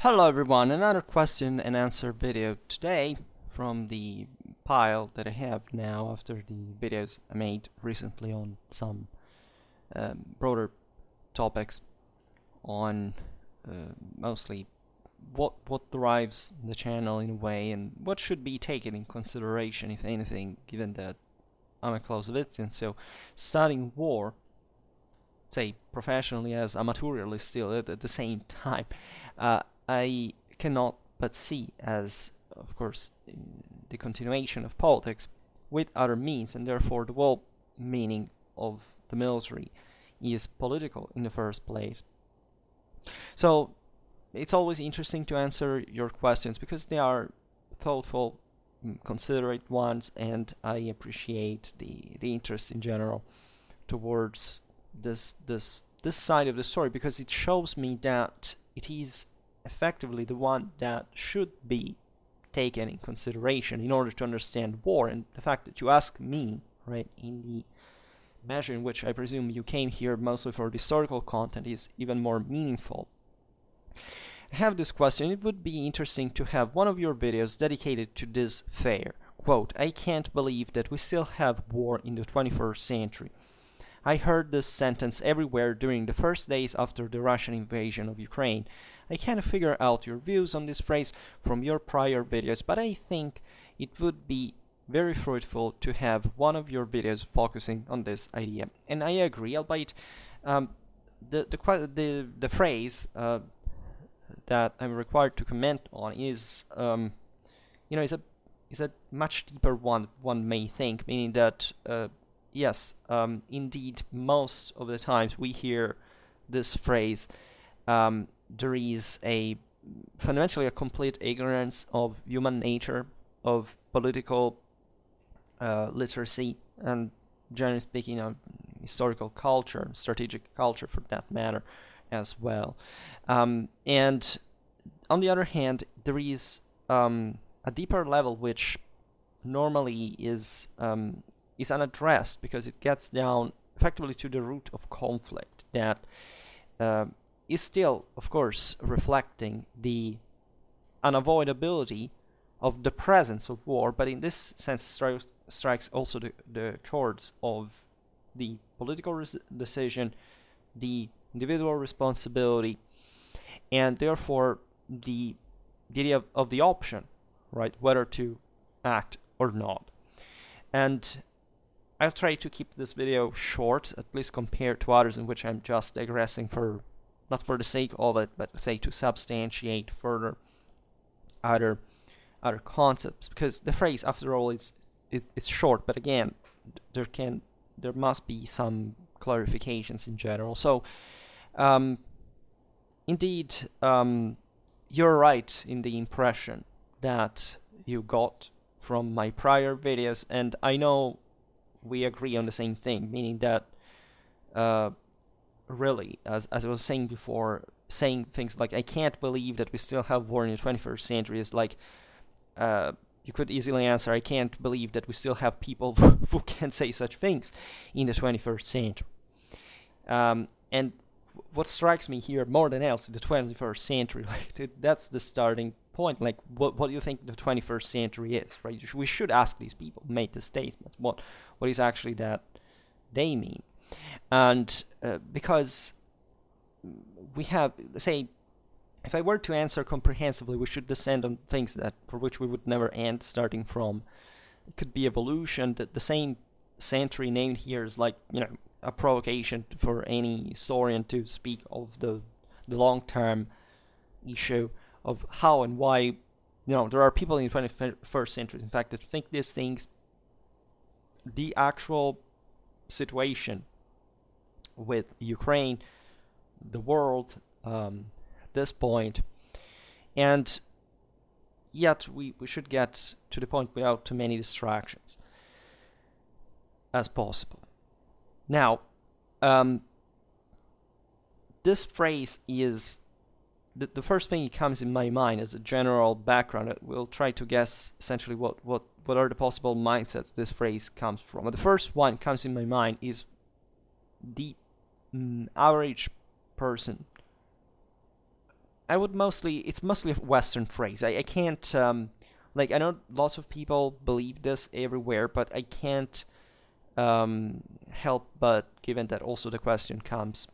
Hello everyone, another question and answer video today from the pile that I have now after the videos I made recently on some broader topics on mostly what drives the channel in a way and what should be taken in consideration if anything, given that I'm a close victim. So studying war, say professionally as amateurly still at the same time, I cannot but see as, of course, the continuation of politics with other means, and therefore the whole meaning of the military is political in the first place. So it's always interesting to answer your questions because they are thoughtful, considerate ones, and I appreciate the interest in general towards this side of the story, because it shows me that it is effectively the one that should be taken in consideration in order to understand war. And the fact that you ask me, right, in the measure in which I presume you came here mostly for the historical content, is even more meaningful. I have this question: it would be interesting to have one of your videos dedicated to this fair. Quote, "I can't believe that we still have war in the 21st century. I heard this sentence everywhere during the first days after the Russian invasion of Ukraine. I can't figure out your views on this phrase from your prior videos, but I think it would be very fruitful to have one of your videos focusing on this idea." And I agree, albeit the phrase that I'm required to comment on is is a much deeper one may think, meaning that yes, indeed, most of the times we hear this phrase, there is fundamentally a complete ignorance of human nature, of political literacy, and generally speaking, historical culture, strategic culture for that matter, as well. And on the other hand, there is a deeper level which normally is unaddressed, because it gets down effectively to the root of conflict that is still, of course, reflecting the unavoidability of the presence of war, but in this sense strikes also the chords of the political decision, the individual responsibility, and therefore the idea of the option, right, whether to act or not. And I'll try to keep this video short, at least compared to others in which I'm just digressing not for the sake of it, but say to substantiate further other concepts, because the phrase, after all, it's short, but again, there must be some clarifications in general. So indeed, you're right in the impression that you got from my prior videos, and I know we agree on the same thing, meaning that really, as I was saying before, saying things like "I can't believe that we still have war in the 21st century" is like, you could easily answer, "I can't believe that we still have people who can say such things in the 21st century." And what strikes me here more than else in the 21st century, like, that's the starting point. Like, what do you think the 21st century is, right? We should ask these people who made the statements what is actually that they mean. And because we have, say, if I were to answer comprehensively, we should descend on things that for which we would never end, starting from, it could be evolution. That the same century named here is like, a provocation for any historian to speak of the long-term issue of how and why, there are people in the 21st century, in fact, that think these things. The actual situation with Ukraine, the world, at this point, and yet we should get to the point without too many distractions as possible. Now, this phrase is the first thing that comes in my mind as a general background. We'll try to guess essentially what are the possible mindsets this phrase comes from. But the first one comes in my mind is the average person it's mostly a Western phrase. I can't, like, I know lots of people believe this everywhere, but I can't help but, given that also the question comes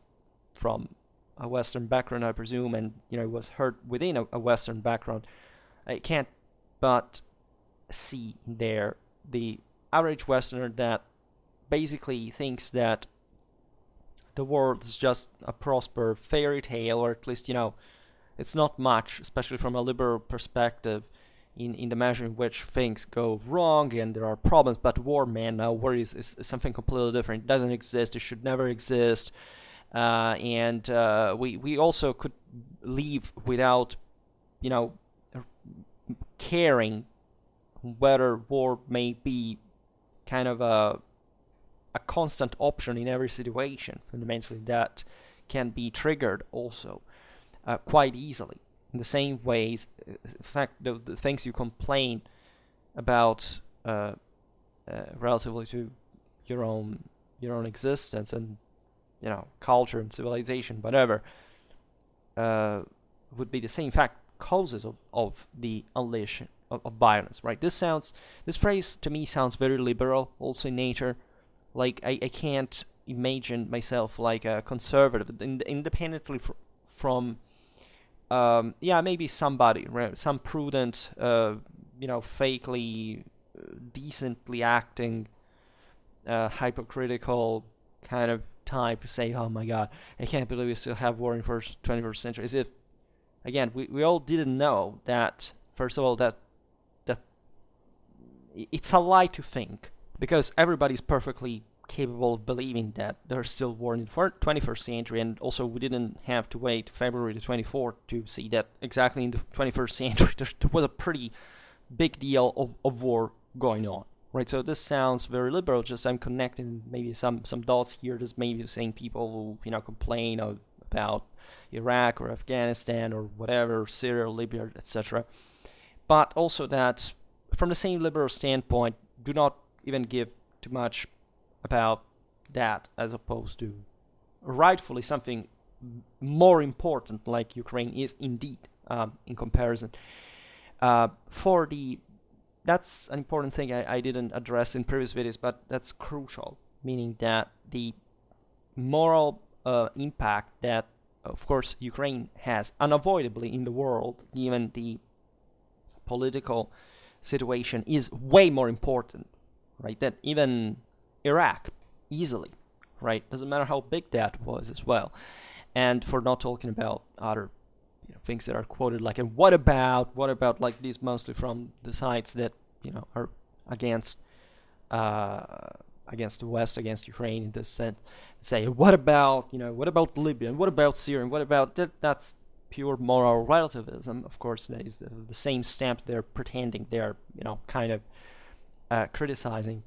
from a Western background, I presume, and, it was heard within a Western background, I can't but see there the average Westerner that basically thinks that the world is just a prosper fairy tale, or at least, it's not much, especially from a liberal perspective, in the measure in which things go wrong and there are problems. But war, man, no, war is something completely different. It doesn't exist. It should never exist. And we also could live without, caring whether war may be kind of a constant option in every situation. Fundamentally, that can be triggered also quite easily. In the same ways, in fact, the things you complain about relatively to your own existence and culture and civilization, whatever, would be the same fact causes of the unleashing of violence, right? This phrase to me sounds very liberal, also in nature. Like I can't imagine myself like a conservative, independently from maybe somebody, right? Some prudent, fakely, decently acting, hypocritical kind of type say, oh my god, I can't believe we still have war in 21st century. As if, again, we all didn't know that, first of all, that it's a lie to think, because everybody's perfectly capable of believing that there's still war in the 21st century, and also we didn't have to wait February the 24th to see that exactly in the 21st century there was a pretty big deal of war going on, right? So this sounds very liberal. Just I'm connecting maybe some dots here. There's maybe saying people who complain about Iraq or Afghanistan or whatever, Syria, Libya, etc. But also that from the same liberal standpoint, do not even give too much about that, as opposed to rightfully something more important like Ukraine is indeed in comparison. That's an important thing I didn't address in previous videos, but that's crucial, meaning that the moral impact that, of course, Ukraine has unavoidably in the world, given the political situation, is way more important, right, than even Iraq, easily, right? Doesn't matter how big that was as well. And for not talking about other things that are quoted, like, and what about like these, mostly from the sides that are against the West, against Ukraine in this sense, say, what about Libya, and what about Syria, and what about that? That's pure moral relativism. Of course, that is the same stamp they're pretending they're kind of criticizing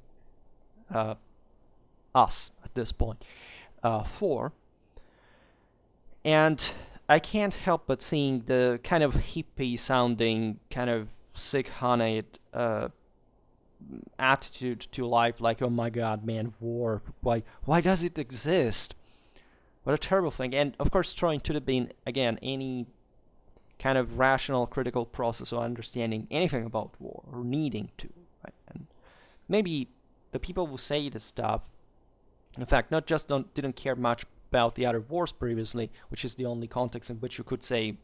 us at this point for. And I can't help but seeing the kind of hippie sounding, kind of sick-honeyed attitude to life, like, oh my god, man, war, why does it exist? What a terrible thing. And of course, throwing to the bin again any kind of rational, critical process of understanding anything about war, or needing to, right? And maybe the people who say this stuff, in fact, not just didn't care much about the other wars previously, which is the only context in which you could say,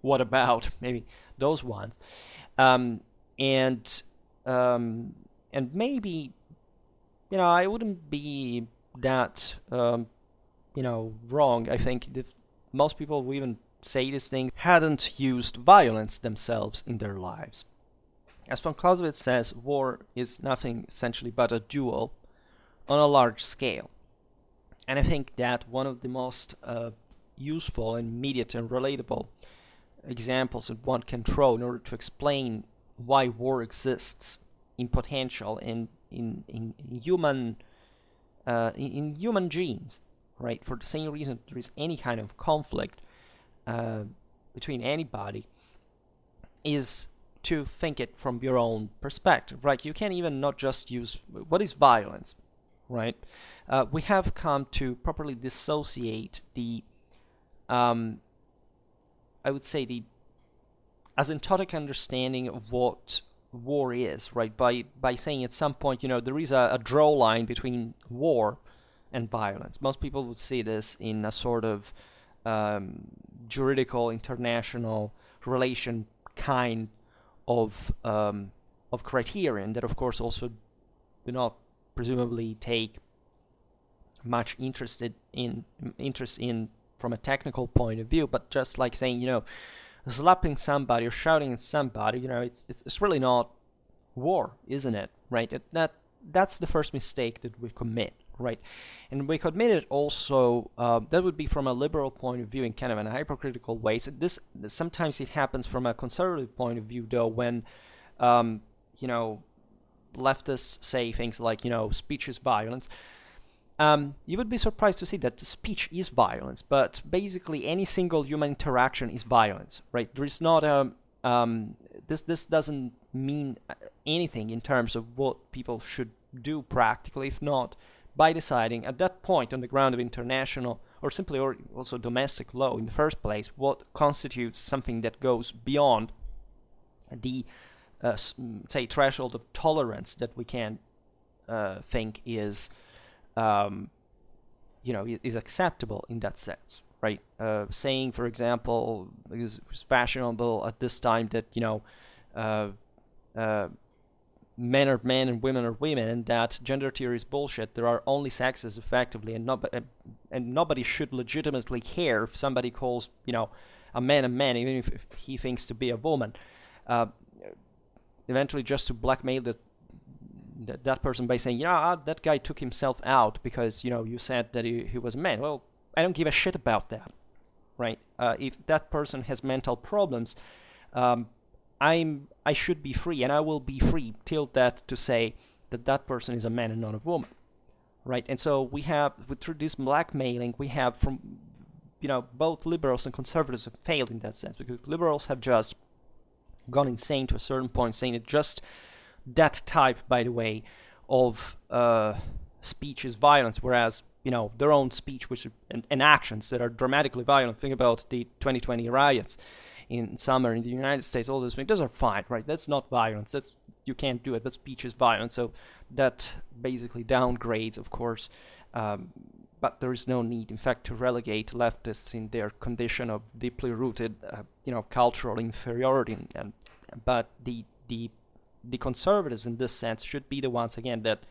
what about maybe those ones, and maybe I wouldn't be that wrong. I think if most people who even say this thing hadn't used violence themselves in their lives. As von Clausewitz says, war is nothing essentially but a duel on a large scale. And I think that one of the most useful and immediate and relatable examples that one can throw in order to explain why war exists in potential and in human genes, right? For the same reason there is any kind of conflict between anybody, is to think it from your own perspective, right? You can even not just use what is violence, right? We have come to properly dissociate the I would say, the asymptotic understanding of what war is, right? By saying at some point, there is a draw line between war and violence. Most people would see this in a sort of juridical international relation kind of criterion that, of course, also do not presumably take much interest in from a technical point of view, but just like saying, slapping somebody or shouting at somebody, it's really not war, isn't it? Right? That's the first mistake that we commit, right? And we commit it also. That would be from a liberal point of view in kind of a hypercritical way. So this sometimes it happens from a conservative point of view, though, when leftists say things like speech is violence. You would be surprised to see that speech is violence, but basically any single human interaction is violence, right? There is not this doesn't mean anything in terms of what people should do practically, if not by deciding at that point on the ground of international or simply or also domestic law in the first place what constitutes something that goes beyond the say threshold of tolerance that we can think is is acceptable in that sense, right? Saying, for example, because it was fashionable at this time that men are men and women are women, and that gender theory is bullshit. There are only sexes, effectively, and nobody should legitimately care if somebody calls a man, even if he thinks to be a woman. Eventually, just to blackmail that person by saying, that guy took himself out because you said that he was a man. Well, I don't give a shit about that, right? If that person has mental problems, I should be free, and I will be free till that to say that person is a man and not a woman, right? And so we have through this blackmailing, we have from both liberals and conservatives have failed in that sense, because liberals have just gone insane to a certain point, saying that just that type, by the way, of speech is violence, whereas their own speech, which and actions that are dramatically violent. Think about the 2020 riots in summer in the United States. All those things, those are fine, right? That's not violence. You can't do it. But speech is violence, so that basically downgrades, of course. But there is no need, in fact, to relegate leftists in their condition of deeply rooted, cultural inferiority. But the conservatives, in this sense, should be the ones again that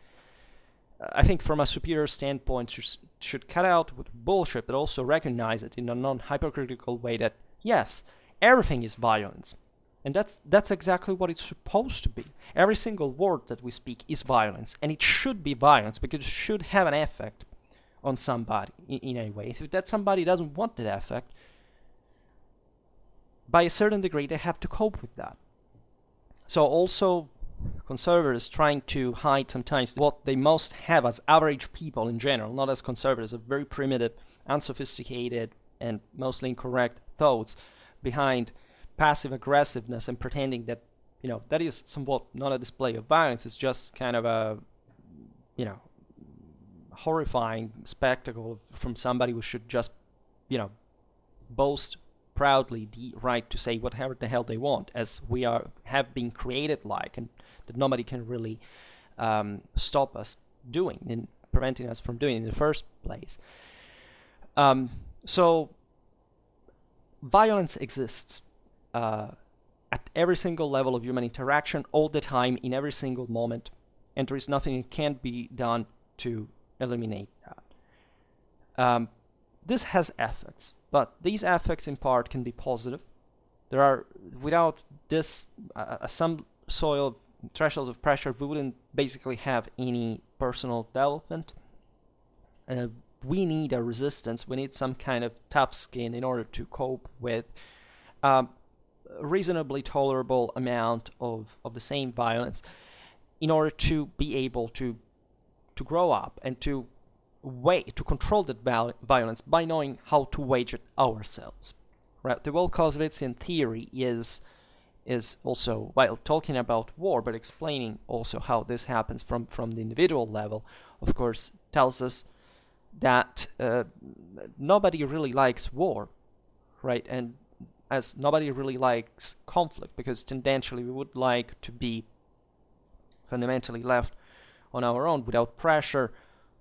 I think, from a superior standpoint, should cut out with bullshit, but also recognize it in a non-hypercritical way that yes, everything is violence, and that's exactly what it's supposed to be. Every single word that we speak is violence, and it should be violence because it should have an effect on somebody in any way. So if that somebody doesn't want that effect, by a certain degree, they have to cope with that. So also, conservatives trying to hide sometimes what they most have as average people in general, not as conservatives, of very primitive, unsophisticated, and mostly incorrect thoughts behind passive aggressiveness and pretending that, that is somewhat not a display of violence. It's just kind of a, horrifying spectacle from somebody who should just, boast proudly the right to say whatever the hell they want, as we have been created like, and that nobody can really stop us doing and preventing us from doing in the first place. So violence exists at every single level of human interaction, all the time, in every single moment, and there is nothing that can be done to eliminate that. This has effects, but these effects in part can be positive. There are, without this, some soil threshold of pressure, we wouldn't basically have any personal development. We need a resistance. We need some kind of tough skin in order to cope with a reasonably tolerable amount of the same violence, in order to be able to grow up and to control that violence by knowing how to wage it ourselves. Right? The whole Clausewitzian theory is also, while talking about war, but explaining also how this happens from the individual level, of course, tells us that nobody really likes war, right? And as nobody really likes conflict, because tendentially we would like to be fundamentally left on our own without pressure,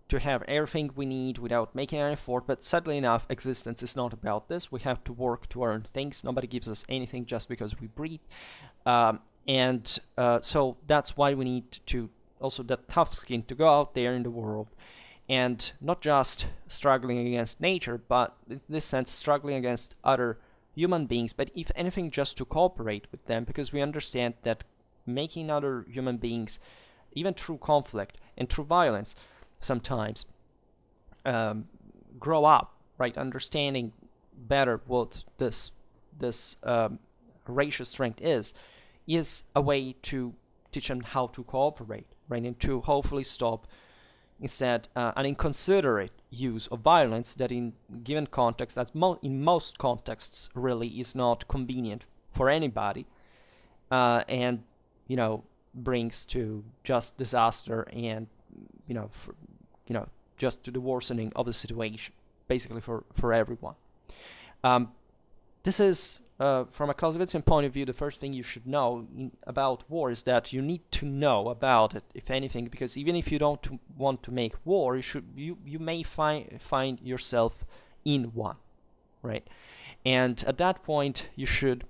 to have everything we need without making an effort. But sadly enough, existence is not about this. We have to work to earn things. Nobody gives us anything just because we breathe. So that's why we need to also that tough skin to go out there in the world and not just struggling against nature, but in this sense struggling against other human beings, but if anything just to cooperate with them, because we understand that making other human beings, even through conflict and through violence, sometimes grow up, right, understanding better what this racial strength is a way to teach them how to cooperate, right, and to hopefully stop instead an inconsiderate use of violence that in given context, in most contexts really is not convenient for anybody, and brings to just disaster and just to the worsening of the situation, basically for everyone. This is, from a Clausewitzian point of view, the first thing you should know about war is that you need to know about it, if anything, because even if you don't want to make war, you may find yourself in one, right? And at that point, you should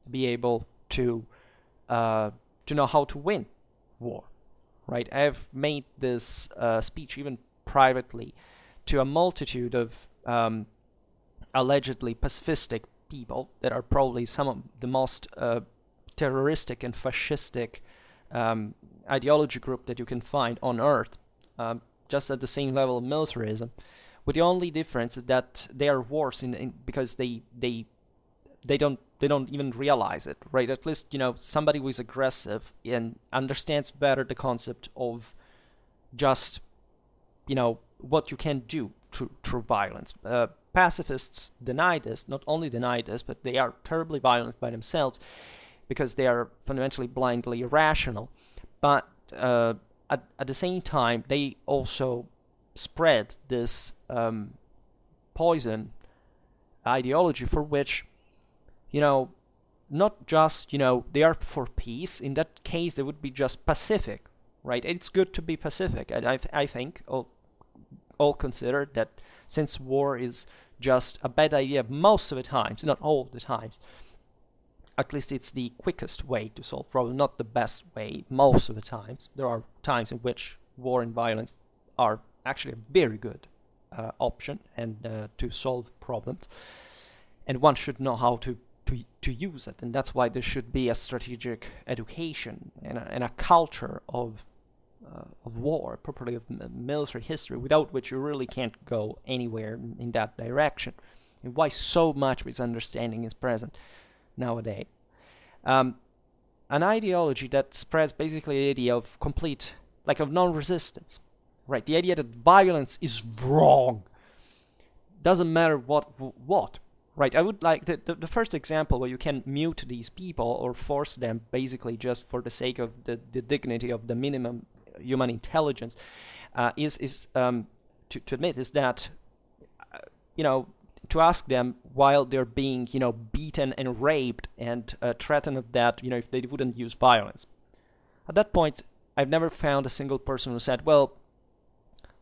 be able to know how to win war, right? I've made this speech even privately to a multitude of allegedly pacifistic people that are probably some of the most terroristic and fascistic ideology group that you can find on earth, just at the same level of militarism, with the only difference is that they are worse because they don't even realize it, right? At least somebody who is aggressive and understands better the concept of just what you can do through violence. Pacifists deny this, not only deny this, but they are terribly violent by themselves because they are fundamentally blindly irrational. But at the same time, they also spread this poison ideology for which, not just, they are for peace. In that case, they would be just pacific, right? It's good to be pacific. And I think all consider that since war is just a bad idea most of the times, not all the times, at least it's the quickest way to solve problems, not the best way most of the times. There are times in which war and violence are actually a very good option and to solve problems, and one should know how to use it, and that's why there should be a strategic education and a culture of war, properly of military history, without which you really can't go anywhere in that direction, and why so much misunderstanding is present nowadays. An ideology that spreads basically the idea of of non-resistance, right? The idea that violence is wrong, doesn't matter what, right? I would like the first example where you can mute these people or force them basically just for the sake of the dignity of the minimum human intelligence is to admit is that to ask them while they're being beaten and raped and threatened of that if they wouldn't use violence. At that point, I've never found a single person who said, well,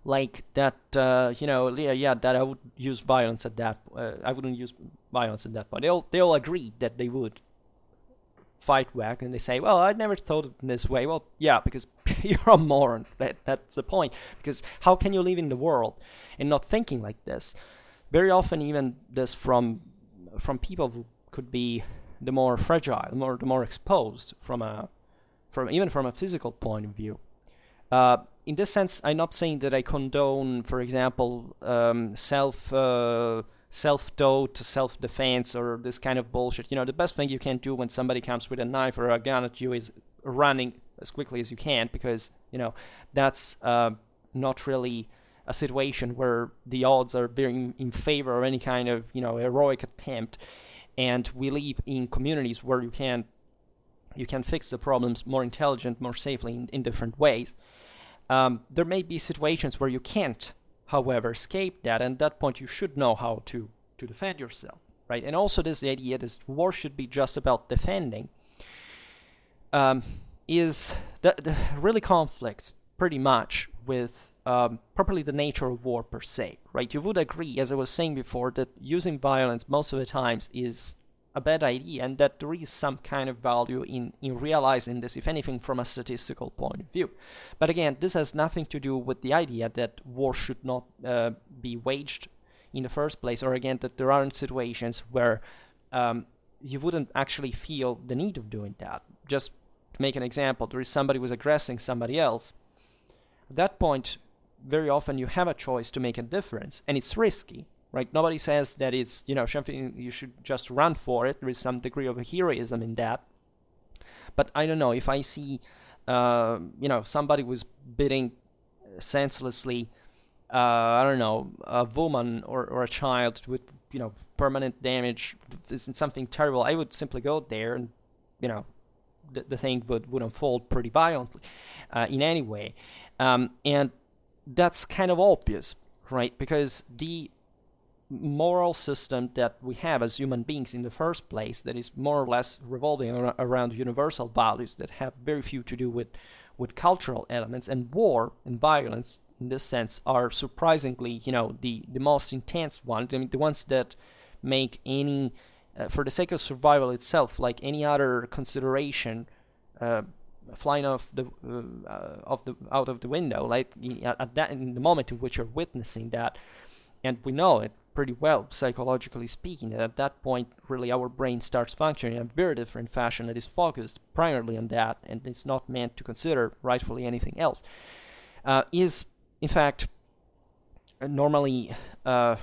like that that I would use violence at that I wouldn't use violence at that point. They all agree that they would fight back, and they say, well, I never thought of it in this way. Well, yeah, because you're a moron. That's the point. Because how can you live in the world and not thinking like this? Very often, even this from people who could be the more fragile, the more exposed from a physical point of view. In this sense, I'm not saying that I condone, for example, self-taught self-defense or this kind of bullshit. The best thing you can do when somebody comes with a knife or a gun at you is running as quickly as you can, because that's not really a situation where the odds are very in favor of any kind of heroic attempt. And we live in communities where you can fix the problems more intelligent, more safely in different ways. There may be situations where you can't, however, escape that, and at that point you should know how to defend yourself. right? And also this idea that war should be just about defending is that really conflicts pretty much with properly the nature of war per se, right? You would agree, as I was saying before, that using violence most of the times is a bad idea, and that there is some kind of value in realizing this, if anything, from a statistical point of view. But again, this has nothing to do with the idea that war should not be waged in the first place, or again, that there aren't situations where you wouldn't actually feel the need of doing that. Just to make an example, there is somebody who's aggressing somebody else. At that point, very often you have a choice to make a difference, and it's risky. Right, nobody says that it's something you should just run for it. There is some degree of heroism in that. But I don't know, if I see somebody was beating senselessly, I don't know, a woman or a child with permanent damage, something terrible, I would simply go there, and the thing would unfold pretty violently in any way, and that's kind of obvious, right? Because the moral system that we have as human beings in the first place, that is more or less revolving around universal values that have very few to do with cultural elements, and war and violence in this sense are surprisingly the most intense one. I mean, the ones that make any for the sake of survival itself, like any other consideration, flying out of the window, like in the moment in which you're witnessing that. And we know it pretty well, psychologically speaking, that at that point, really, our brain starts functioning in a very different fashion that is focused primarily on that, and it's not meant to consider rightfully anything else. Is, in fact, normally, also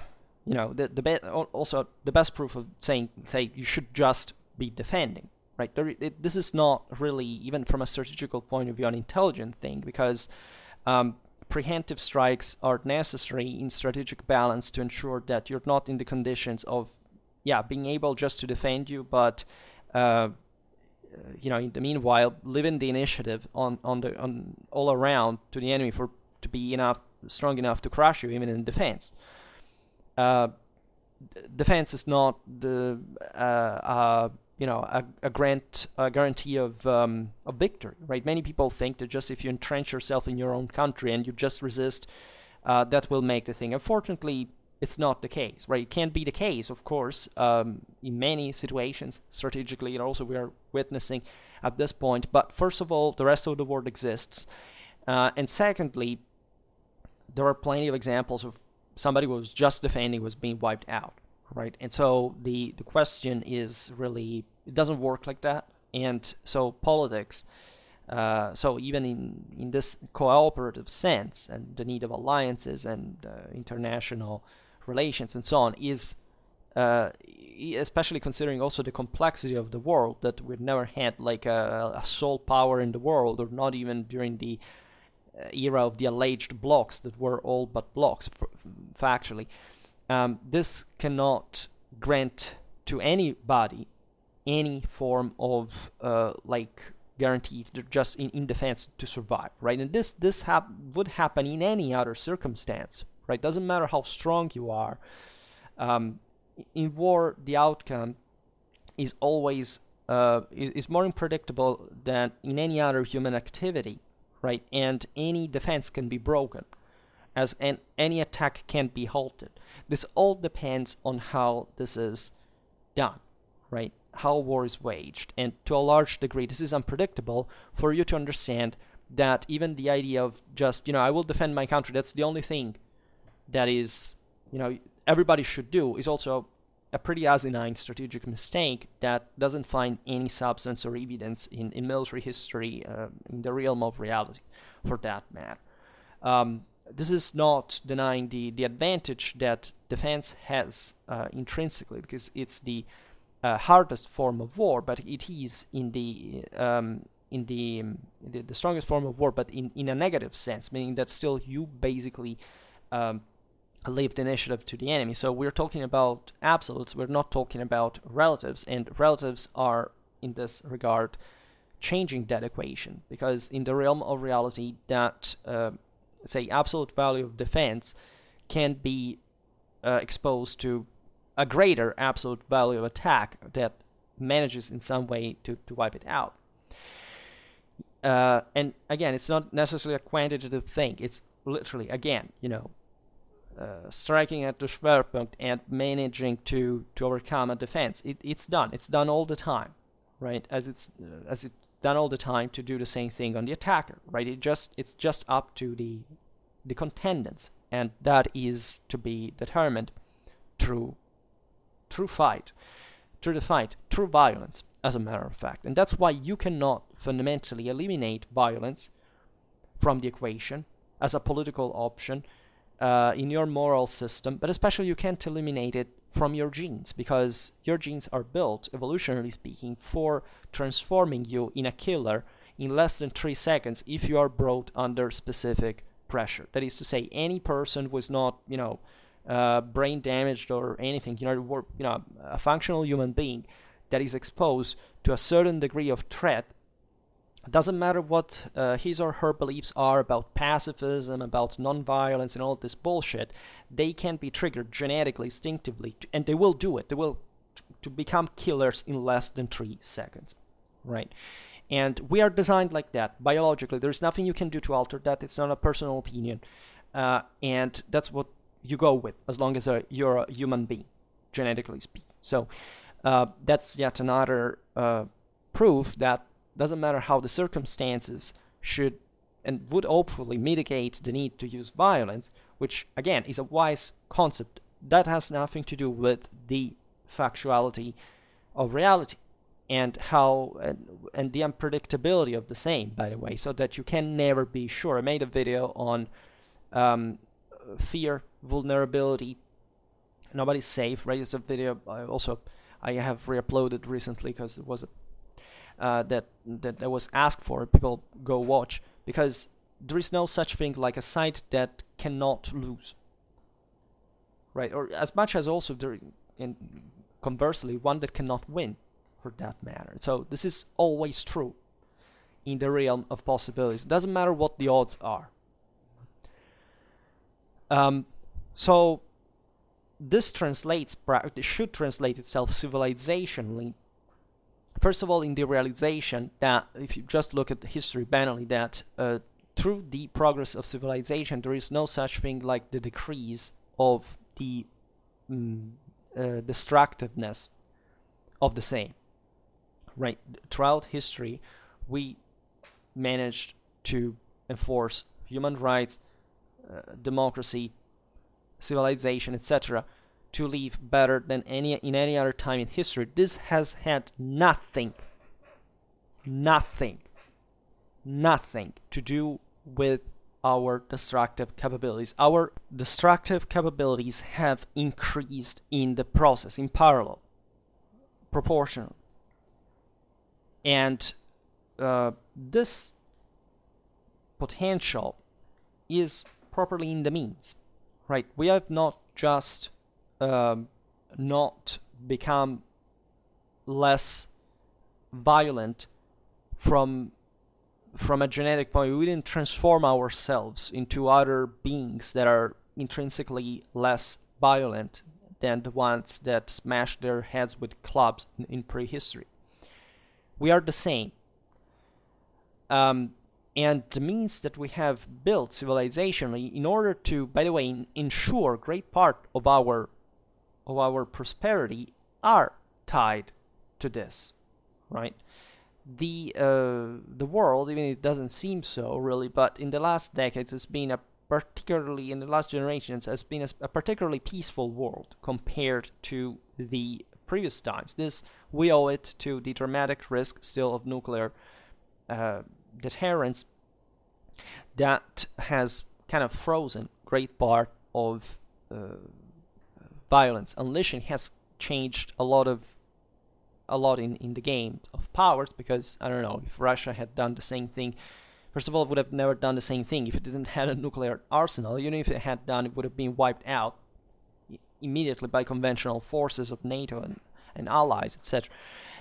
the best proof of say you should just be defending, right? This is not really, even from a strategical point of view, an intelligent thing, because preemptive strikes are necessary in strategic balance to ensure that you're not in the conditions of, being able just to defend you, but in the meanwhile, leaving the initiative on all around to the enemy to be strong enough to crush you, even in defense. Defense is not a guarantee of victory, right? Many people think that just if you entrench yourself in your own country and you just resist, that will make the thing. Unfortunately, it's not the case, right? It can't be the case, of course, in many situations, strategically, and also we are witnessing at this point. But first of all, the rest of the world exists. And secondly, there are plenty of examples of somebody who was just defending was being wiped out, right? And so the question is really, it doesn't work like that. And so politics, so even in this cooperative sense, and the need of alliances and international relations and so on, is especially considering also the complexity of the world, that we've never had like a sole power in the world, or not even during the era of the alleged blocks that were all but blocks factually. This cannot grant to anybody any form of guarantee just in defense to survive, right? And this would happen in any other circumstance, right? Doesn't matter how strong you are. In war, the outcome is always is more unpredictable than in any other human activity, right? And any defense can be broken, any attack can't be halted. This all depends on how this is done, right? How war is waged. And to a large degree, this is unpredictable for you to understand that even the idea of just, I will defend my country, that's the only thing that is, everybody should do, is also a pretty asinine strategic mistake that doesn't find any substance or evidence in military history, in the realm of reality, for that matter. This is not denying the advantage that defense has intrinsically, because it's the hardest form of war, but it is in the strongest form of war, but in a negative sense, meaning that still you basically leave the initiative to the enemy. So we're talking about absolutes, we're not talking about relatives, and relatives are, in this regard, changing that equation, because in the realm of reality, that say absolute value of defense can be exposed to a greater absolute value of attack that manages in some way to wipe it out. And again, it's not necessarily a quantitative thing. It's literally, again, striking at the Schwerpunkt and managing to overcome a defense. It's done. It's done all the time, right? As it's done all the time to do the same thing on the attacker, right? It's just up to the contendants, and that is to be determined through fight, through violence, as a matter of fact. And that's why you cannot fundamentally eliminate violence from the equation as a political option in your moral system, but especially you can't eliminate it from your genes, because your genes are built, evolutionarily speaking, for transforming you in a killer in less than 3 seconds if you are brought under specific pressure. That is to say, any person who is not, brain damaged or anything, a functional human being that is exposed to a certain degree of threat, doesn't matter what his or her beliefs are about pacifism, about non-violence and all this bullshit, they can be triggered genetically, instinctively, and they will do it. They will to become killers in less than 3 seconds, right? And we are designed like that, biologically. There's nothing you can do to alter that. It's not a personal opinion. And that's what you go with, as long as you're a human being, genetically speaking. So that's yet another proof that doesn't matter how the circumstances should and would hopefully mitigate the need to use violence, which again is a wise concept. That has nothing to do with the factuality of reality and how and the unpredictability of the same, by the way, so that you can never be sure. I made a video on fear, vulnerability, nobody's safe, right? It's a video I have re-uploaded recently because it was that was asked for. People go watch, because there is no such thing like a side that cannot lose, right? Or as much as also conversely, one that cannot win, for that matter. So this is always true in the realm of possibilities. It doesn't matter what the odds are. So this should translate itself civilizationally. First of all, in the realization that, if you just look at the history banally, that through the progress of civilization, there is no such thing like the decrease of the destructiveness of the same. Right? Throughout history, we managed to enforce human rights, democracy, civilization, etc., to live better than in any other time in history. This has had nothing to do with our destructive capabilities. Our destructive capabilities have increased in the process, in parallel, proportional. And this potential is properly in the means, right? We have not just not become less violent from a genetic point. We didn't transform ourselves into other beings that are intrinsically less violent than the ones that smashed their heads with clubs in prehistory. We are the same. And the means that we have built civilizationally in order to, by the way, ensure great part of our prosperity are tied to this, right? The world, even if it doesn't seem so really, but in the last decades, it's been in the last generations, has been a particularly peaceful world compared to the previous times. This, we owe it to the dramatic risk still of nuclear deterrence that has kind of frozen great part of violence. Unleashing has changed a lot in the game of powers, because I don't know, if Russia had done the same thing, first of all, it would have never done the same thing if it didn't have a nuclear arsenal. Even if it had done, it would have been wiped out immediately by conventional forces of NATO and allies, etc.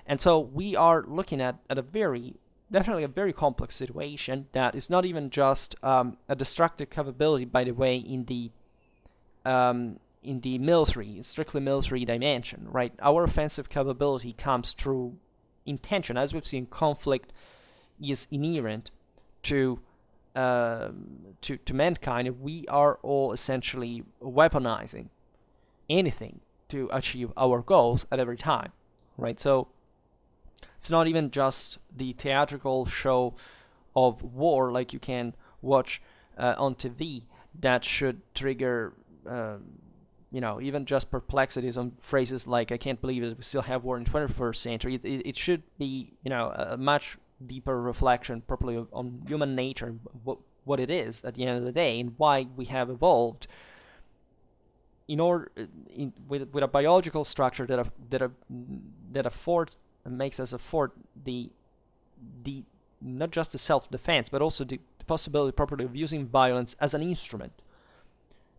And so we are looking at definitely a very complex situation that is not even just a destructive capability, by the way, in in the military, strictly military dimension, right? Our offensive capability comes through intention. As we've seen, conflict is inherent to mankind. We are all essentially weaponizing anything to achieve our goals at every time, right? So it's not even just the theatrical show of war like you can watch on TV that should trigger even just perplexities on phrases like "I can't believe it, we still have war in the 21st century." It should be a much deeper reflection, properly, on human nature, what it is at the end of the day, and why we have evolved with a biological structure that affords makes us afford the not just the self-defense, but also the possibility properly of using violence as an instrument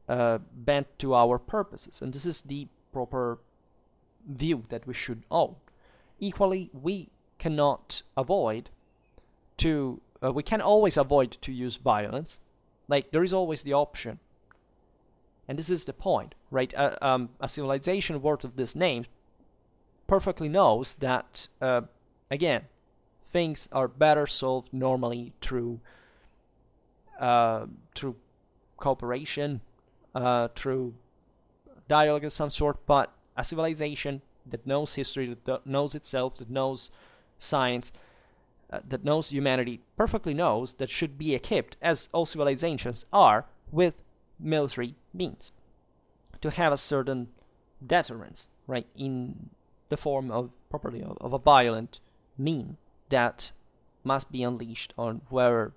bent to our purposes. And this is the proper view that we should own. Equally, we cannot avoid we can always avoid to use violence. Like, there is always the option. And this is the point, right? A civilization worth of this name perfectly knows that, again, things are better solved normally through cooperation, through dialogue of some sort. But a civilization that knows history, that knows itself, that knows science, that knows humanity, perfectly knows that should be equipped, as all civilizations are, with military means to have a certain deterrence, right, in the form of properly of a violent mean that must be unleashed on whoever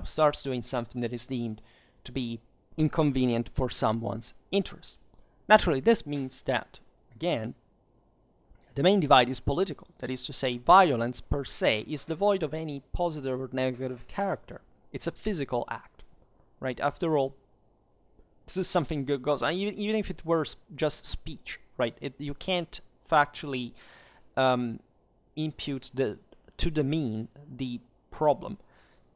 starts doing something that is deemed to be inconvenient for someone's interest. Naturally, this means that, again, the main divide is political. That is to say, violence per se is devoid of any positive or negative character. It's a physical act, right? After all, this is something that goes on, even if it were just speech, right? You can't factually impute to the mean the problem.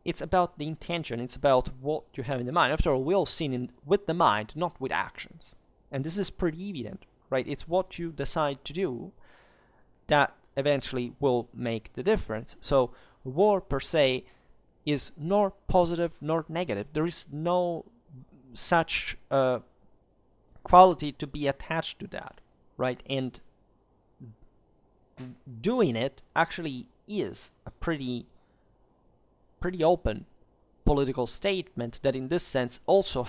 It's about the intention. It's about what you have in the mind. After all, we all sin with the mind, not with actions. And this is pretty evident, right? It's what you decide to do that eventually will make the difference. So war per se is nor positive nor negative. There is no such quality to be attached to that, right? And doing it actually is a pretty open political statement that in this sense also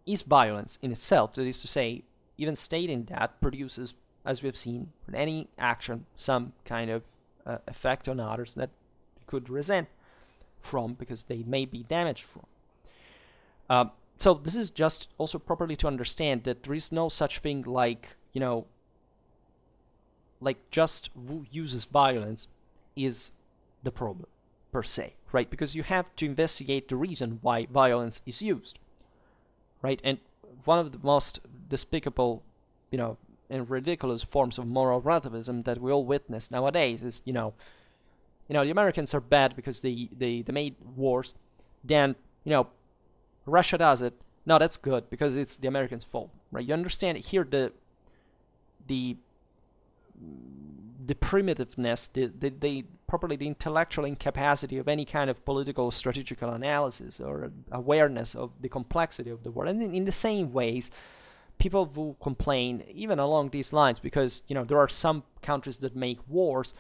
is violence in itself. That is to say, even stating that produces, as we've seen, with any action, some kind of effect on others that you could resent from because they may be damaged from. So this is just also properly to understand that there is no such thing like just who uses violence is the problem per se, right? Because you have to investigate the reason why violence is used, right? And one of the most despicable, and ridiculous forms of moral relativism that we all witness nowadays is, the Americans are bad because they made wars. Then, Russia does it. No, that's good because it's the Americans' fault, right? You understand here the primitiveness, the properly the intellectual incapacity of any kind of political strategical analysis or awareness of the complexity of the world. And in the same ways, people who complain even along these lines because there are some countries that make wars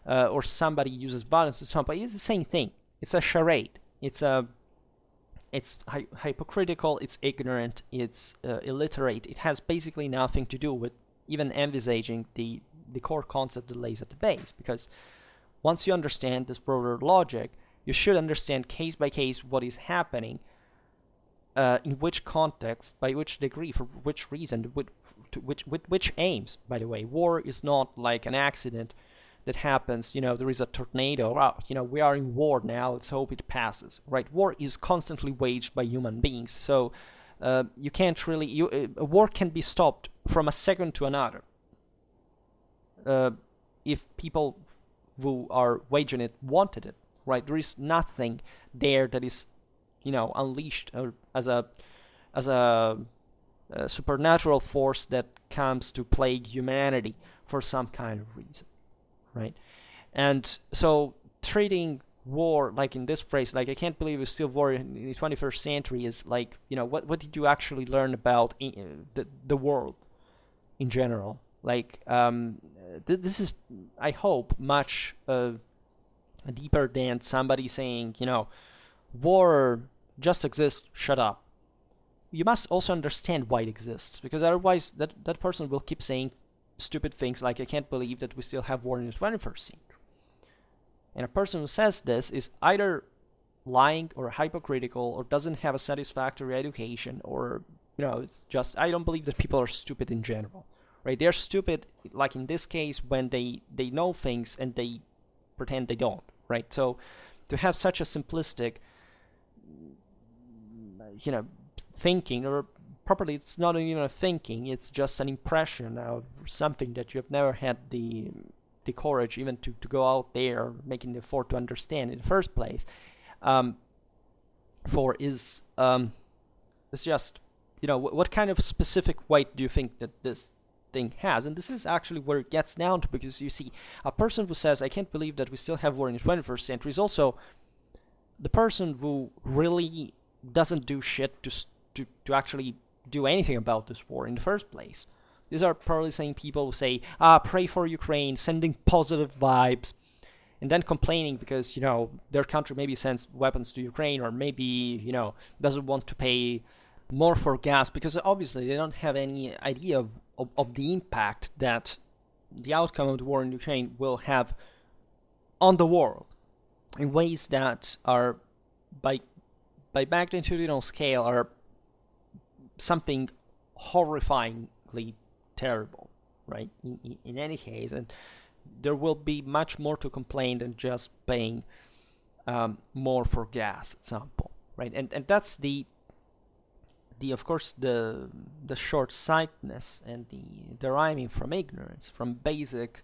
or somebody uses violence to but it's the same thing. It's a charade. It's hypocritical, it's ignorant, it's illiterate. It has basically nothing to do with even envisaging the core concept that lays at the base, because once you understand this broader logic, you should understand case by case what is happening, in which context, by which degree, for which reason, with which aims. By the way, war is not like an accident that happens, there is a tornado, we are in war now, let's hope it passes, right? War is constantly waged by human beings, so you can't really, a war can be stopped from a second to another. If people who are waging it wanted it, right? There is nothing there that is, unleashed or as a supernatural force that comes to plague humanity for some kind of reason, right? And so treating war, like in this phrase, like I can't believe it's still war in the 21st century, is like, what did you actually learn about the world in general? Like, this is, I hope, much deeper than somebody saying, war just exists, shut up. You must also understand why it exists, because otherwise that person will keep saying stupid things like, I can't believe that we still have war in the 21st century. And a person who says this is either lying or hypocritical or doesn't have a satisfactory education, or, it's just, I don't believe that people are stupid in general, right? They're stupid, like in this case, when they know things and they pretend they don't, right? So to have such a simplistic, thinking, or properly, it's not even a thinking, it's just an impression of something that you have never had the courage even to go out there, making the effort to understand in the first place, is just, what kind of specific weight do you think that this thing has? And this is actually where it gets down to, because you see, a person who says, I can't believe that we still have war in the 21st century, is also the person who really doesn't do shit to actually do anything about this war in the first place. These are probably same people who say, pray for Ukraine, sending positive vibes, and then complaining because, their country maybe sends weapons to Ukraine, or maybe, doesn't want to pay more for gas, because obviously they don't have any idea of the impact that the outcome of the war in Ukraine will have on the world in ways that are, by magnitudinal scale, are something horrifyingly terrible, right? In any case, and there will be much more to complain than just paying more for gas at some point, right? And that's the of course the short-sightedness and the deriving from ignorance, from basic.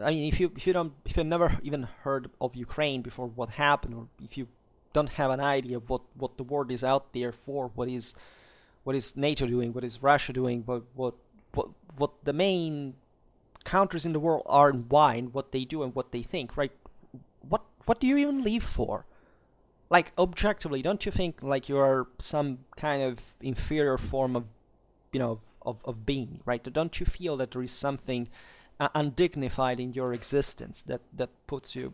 I mean, if you've never even heard of Ukraine before, what happened, or if you don't have an idea of what the world is out there for, what is NATO doing, what is Russia doing, what the main countries in the world are and why, and what they do and what they think, right? What do you even live for? Like, objectively, don't you think like you are some kind of inferior form of, of being, right? Don't you feel that there is something undignified in your existence that puts you,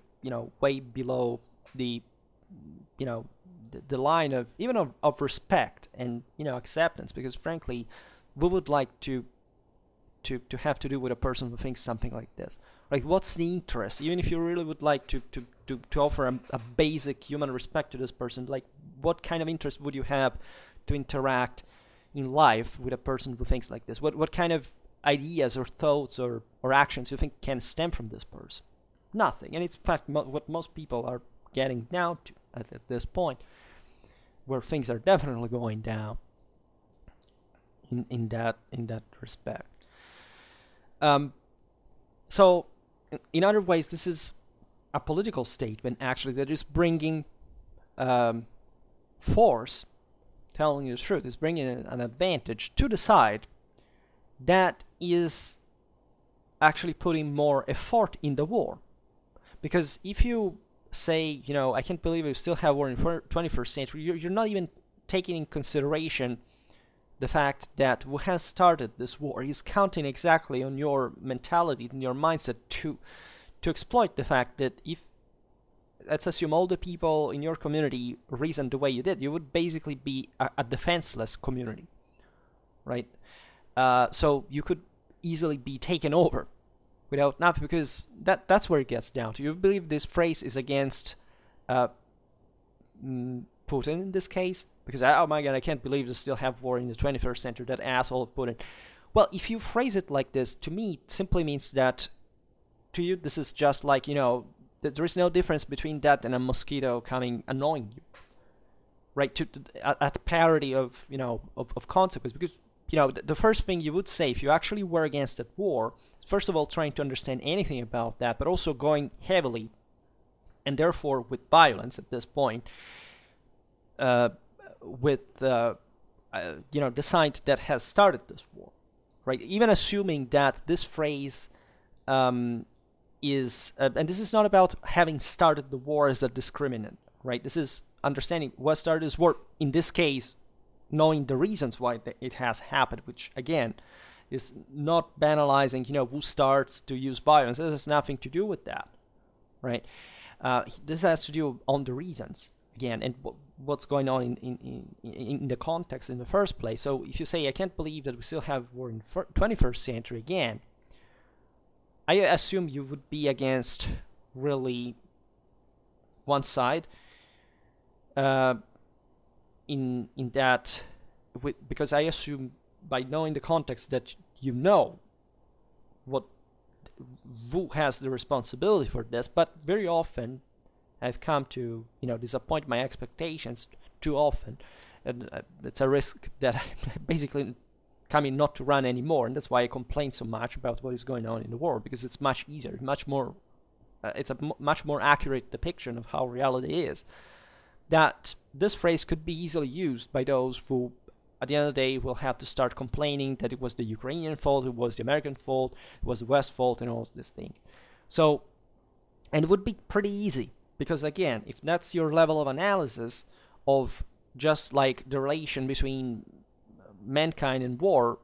way below the, the line of even of respect and, acceptance? Because frankly, we would like to have to do with a person who thinks something like this. Like, what's the interest? Even if you really would like to offer a basic human respect to this person, like, what kind of interest would you have to interact in life with a person who thinks like this? What kind of ideas or thoughts or actions you think can stem from this person? Nothing. And it's in fact what most people are getting down to at this point, where things are definitely going down in that respect. So in other ways, this is a political statement actually that is bringing force, telling you the truth, is bringing an advantage to the side that is actually putting more effort in the war. Because if you say, I can't believe we still have war in the 21st century, you're not even taking in consideration the fact that who has started this war is counting exactly on your mentality and your mindset to exploit the fact that if, let's assume, all the people in your community reasoned the way you did, you would basically be a defenseless community, right? So you could easily be taken over without nothing, because that's where it gets down to. You believe this phrase is against Putin in this case, because, oh my god, I can't believe they still have war in the 21st century, that asshole of Putin. Well, if you phrase it like this, to me, it simply means that to you, this is just like, that there is no difference between that and a mosquito coming annoying you, right? At parity of, of consequence. Because, the first thing you would say if you actually were against that war, first of all, trying to understand anything about that, but also going heavily, and therefore with violence at this point, with the side that has started this war, right? Even assuming that this phrase is, and this is not about having started the war as a discriminant, right? This is understanding what started this war, in this case, knowing the reasons why it has happened, which again is not banalizing, who starts to use violence. This has nothing to do with that, right? This has to do on the reasons, again, and what's going on in the context in the first place. So if you say, I can't believe that we still have war in the 21st century again, I assume you would be against really one side, in that, because I assume by knowing the context that who has the responsibility for this. But very often I've come to disappoint my expectations too often, and it's a risk that I'm basically coming not to run anymore, and that's why I complain so much about what is going on in the world, because it's much easier, much more it's a much more accurate depiction of how reality is. That this phrase could be easily used by those who, at the end of the day, will have to start complaining that it was the Ukrainian fault, it was the American fault, it was the West fault, and all this thing. So, and it would be pretty easy, because again, if that's your level of analysis of just like the relation between mankind and war,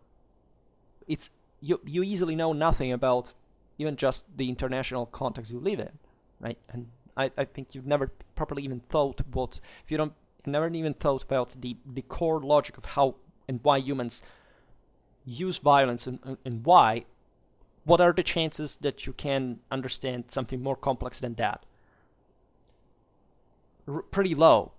it's you easily know nothing about even just the international context you live in, right? And I think you've never properly even thought about, if you don't, never even thought about the core logic of how and why humans use violence, and why. What are the chances that you can understand something more complex than that? Pretty low.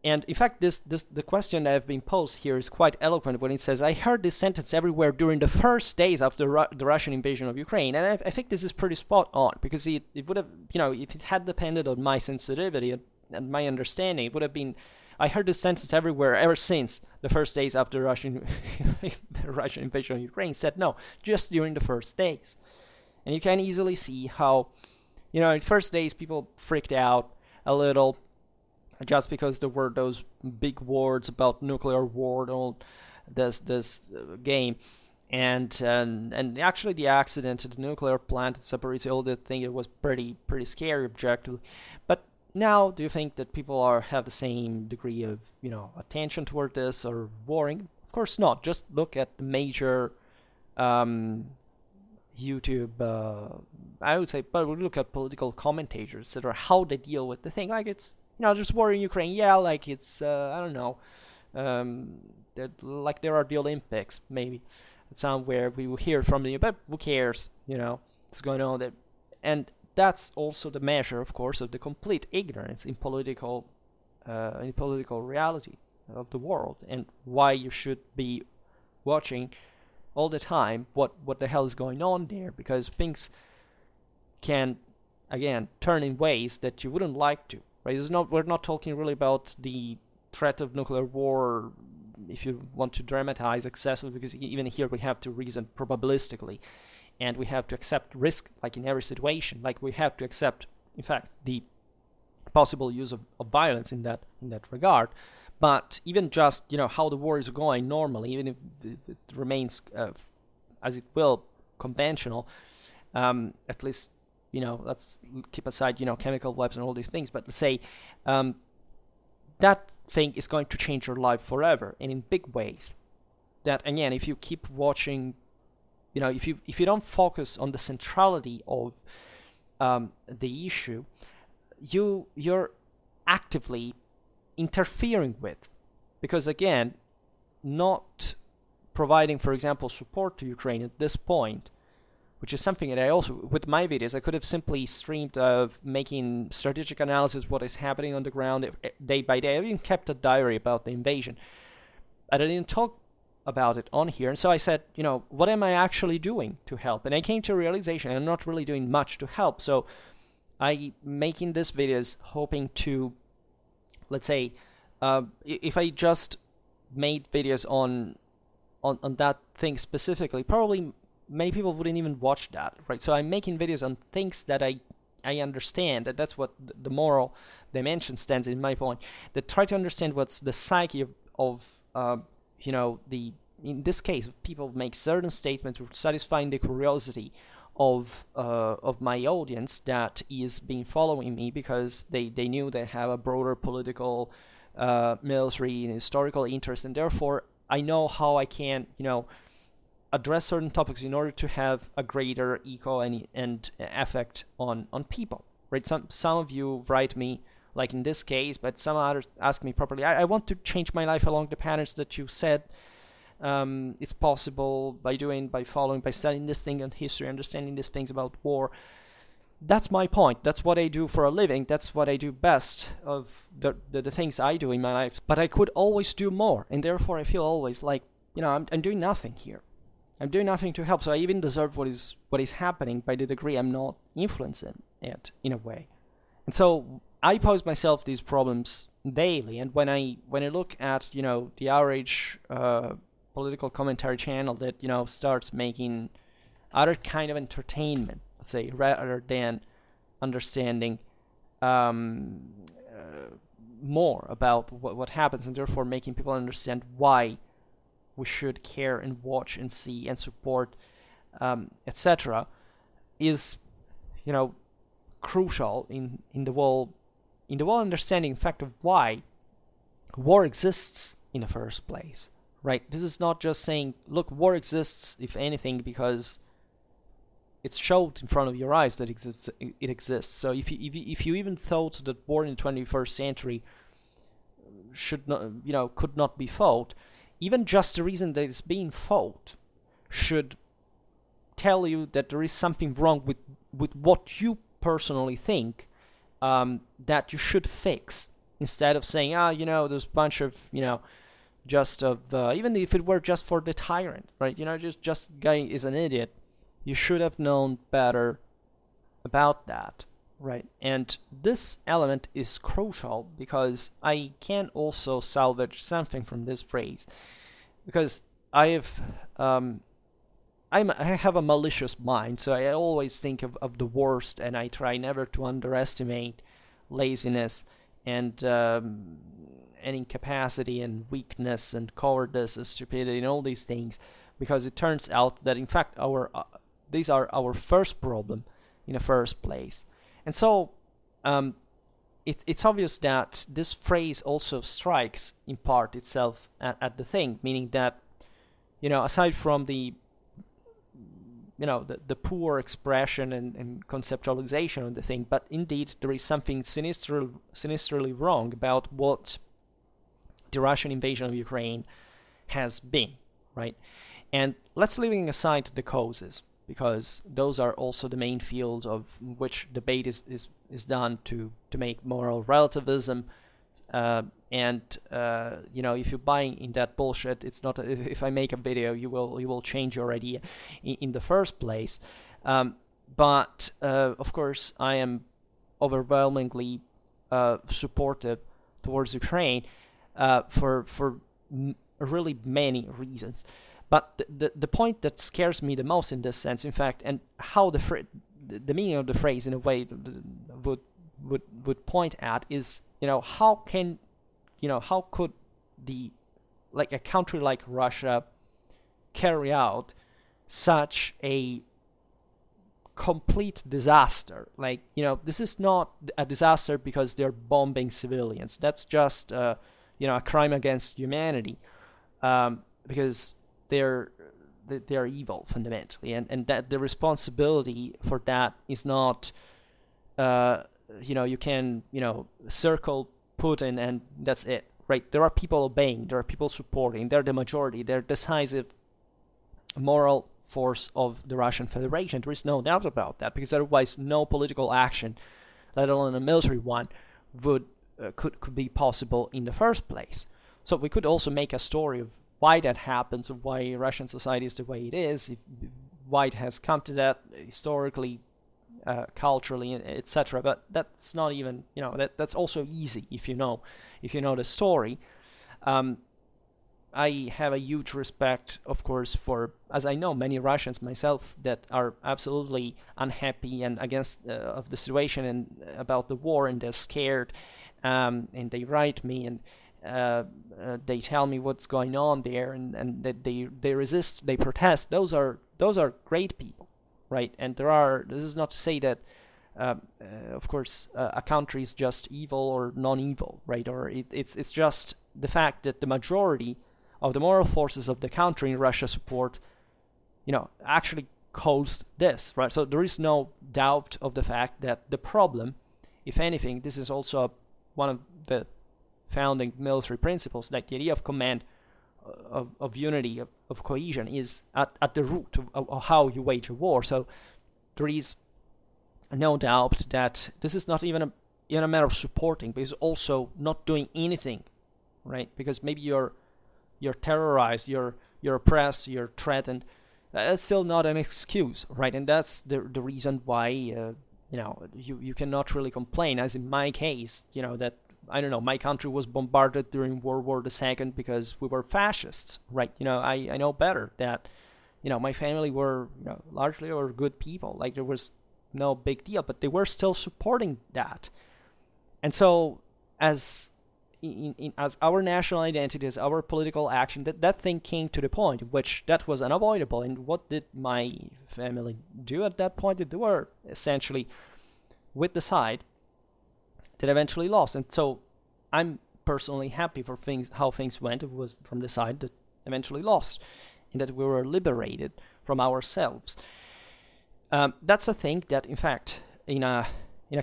And in fact, the question that have been posed here is quite eloquent when it says, I heard this sentence everywhere during the first days after the Russian invasion of Ukraine. And I think this is pretty spot on, because it would have, if it had depended on my sensitivity and my understanding, it would have been, I heard this sentence everywhere ever since the first days after the Russian invasion of Ukraine. Said no, just during the first days. And you can easily see how, in the first days people freaked out a little, just because there were those big words about nuclear war and all this game, and actually the accident at the nuclear plant at Zaporizhzhia, all that thing, it was pretty scary objectively. But now, do you think that people have the same degree of attention toward this or worrying? Of course not. Just look at the major YouTube, I would say, but we look at political commentators, etc., how they deal with the thing. Like, it's just war in Ukraine. Yeah, like it's I don't know, like there are the Olympics maybe somewhere. We will hear from you, but who cares? What's going on there, and that's also the measure, of course, of the complete ignorance in political reality of the world, and why you should be watching all the time what the hell is going on there, because things can again turn in ways that you wouldn't like to. Right? We're not talking really about the threat of nuclear war, if you want to dramatize excessively, because even here we have to reason probabilistically, and we have to accept risk, like in every situation. Like we have to accept, in fact, the possible use of violence in that regard. But even just how the war is going normally, even if it remains as it will conventional, at least. Let's keep aside, chemical weapons and all these things, but let's say that thing is going to change your life forever, and in big ways. That, again, if you keep watching, if you don't focus on the centrality of the issue, you're actively interfering with, because again, not providing, for example, support to Ukraine at this point, which is something that I also, with my videos, I could have simply streamed of making strategic analysis of what is happening on the ground day by day. I even kept a diary about the invasion. I didn't talk about it on here, and so I said, what am I actually doing to help? And I came to a realization I'm not really doing much to help. So I making these videos hoping to, let's say, if I just made videos on that thing specifically, probably many people wouldn't even watch that, right? So I'm making videos on things that I understand, and that's what the moral dimension stands in my point, that try to understand what's the psyche of in this case, people make certain statements satisfying the curiosity of my audience that is been following me, because they knew they have a broader political, military and historical interest, and therefore I know how I can address certain topics in order to have a greater echo and effect on people, right? Some of you write me, like in this case, but some others ask me properly, I want to change my life along the patterns that you said it's possible by studying this thing on history, understanding these things about war. That's my point. That's what I do for a living. That's what I do best of the things I do in my life. But I could always do more, and therefore I feel always like, I'm doing nothing here. I'm doing nothing to help, so I even deserve what is happening by the degree I'm not influencing it in a way. And so I pose myself these problems daily, and when I look at the average political commentary channel that starts making other kind of entertainment, let's say, rather than understanding more about what happens, and therefore making people understand why we should care and watch and see and support, etc., is crucial in the whole understanding, in fact, of why war exists in the first place, right? This is not just saying, look, war exists, if anything, because it's showed in front of your eyes that it exists. So if you even thought that war in the 21st century should not, could not be fought, even just the reason that it's being fought should tell you that there is something wrong with what you personally think that you should fix, instead of saying, there's a bunch of, just of, even if it were just for the tyrant, right? Just guy is an idiot. You should have known better about that, right? And this element is crucial, because I can also salvage something from this phrase, because I have a malicious mind, so I always think of the worst, and I try never to underestimate laziness and incapacity and weakness and cowardice and stupidity and all these things, because it turns out that in fact these are our first problem in the first place. And so it's obvious that this phrase also strikes in part itself at the thing, meaning that aside from the poor expression and conceptualization of the thing, but indeed there is something sinisterly wrong about what the Russian invasion of Ukraine has been, right? And let's leaving aside the causes, because those are also the main field of which debate is done to make moral relativism, and if you buy in that bullshit, it's not if I make a video you will change your idea in the first place, but of course I am overwhelmingly supportive towards Ukraine for really many reasons. But the point that scares me the most in this sense, in fact, and how the meaning of the phrase in a way would point at is, how could a country like Russia carry out such a complete disaster? This is not a disaster because they're bombing civilians. That's just a crime against humanity, because they're evil fundamentally, and that the responsibility for that is not you can circle Putin and that's it, right? There are people obeying, there are people supporting, they're the majority, they're decisive moral force of the Russian Federation. There is no doubt about that, because otherwise no political action, let alone a military one, could be possible in the first place. So we could also make a story of why that happens, of why Russian society is the way it is, why it has come to that historically, culturally, etc. But that's not even, that's also easy if you know the story. I have a huge respect, of course, for, as I know many Russians myself, that are absolutely unhappy and against of the situation and about the war, and they're scared, and they write me, and they tell me what's going on there, and that they resist, they protest. Those are great people, right? And this is not to say that of course a country is just evil or non-evil, right? Or it's just the fact that the majority of the moral forces of the country in Russia support, actually caused this, right? So there is no doubt of the fact that the problem, if anything, this is also one of the founding military principles, that the idea of command, of unity, of cohesion, is at the root of how you wage a war. So there is no doubt that this is not even a matter of supporting, but it's also not doing anything, right? Because maybe you're terrorized, you're oppressed, you're threatened. That's still not an excuse, right? And that's the reason why you cannot really complain. As in my case, that I don't know, my country was bombarded during World War II because we were fascists, right? I know better that my family were largely were good people. Like, there was no big deal, but they were still supporting that. And so as our national identity, as our political action, that thing came to the point in which that was unavoidable. And what did my family do at that point? They were essentially with the side that eventually lost. And so I'm personally happy for how things went. It was from the side that eventually lost, and that we were liberated from ourselves. That's a thing that, in fact, in a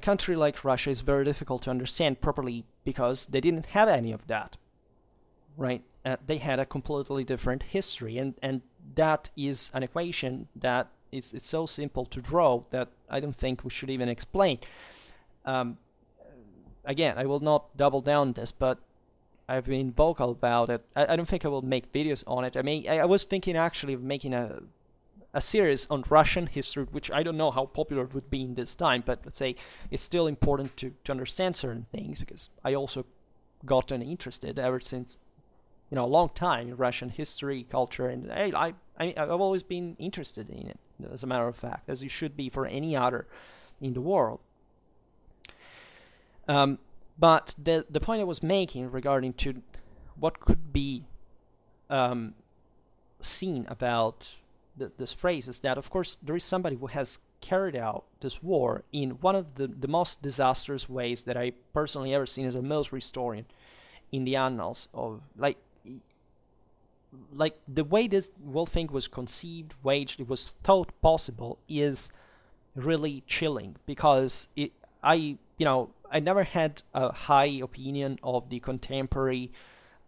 country like Russia, is very difficult to understand properly, because they didn't have any of that, right? They had a completely different history, and that is an equation that it's so simple to draw that I don't think we should even explain. Again, I will not double down on this, but I've been vocal about it. I don't think I will make videos on it. I was thinking actually of making a series on Russian history, which I don't know how popular it would be in this time, but let's say it's still important to understand certain things, because I also gotten interested ever since, a long time in Russian history, culture, and I've always been interested in it, as a matter of fact, as you should be for any other in the world. But the point I was making regarding to what could be seen about this phrase is that, of course, there is somebody who has carried out this war in one of the most disastrous ways that I personally ever seen as a military historian in the annals of, like the way this whole thing was conceived, waged, it was thought possible, is really chilling, because I never had a high opinion of the contemporary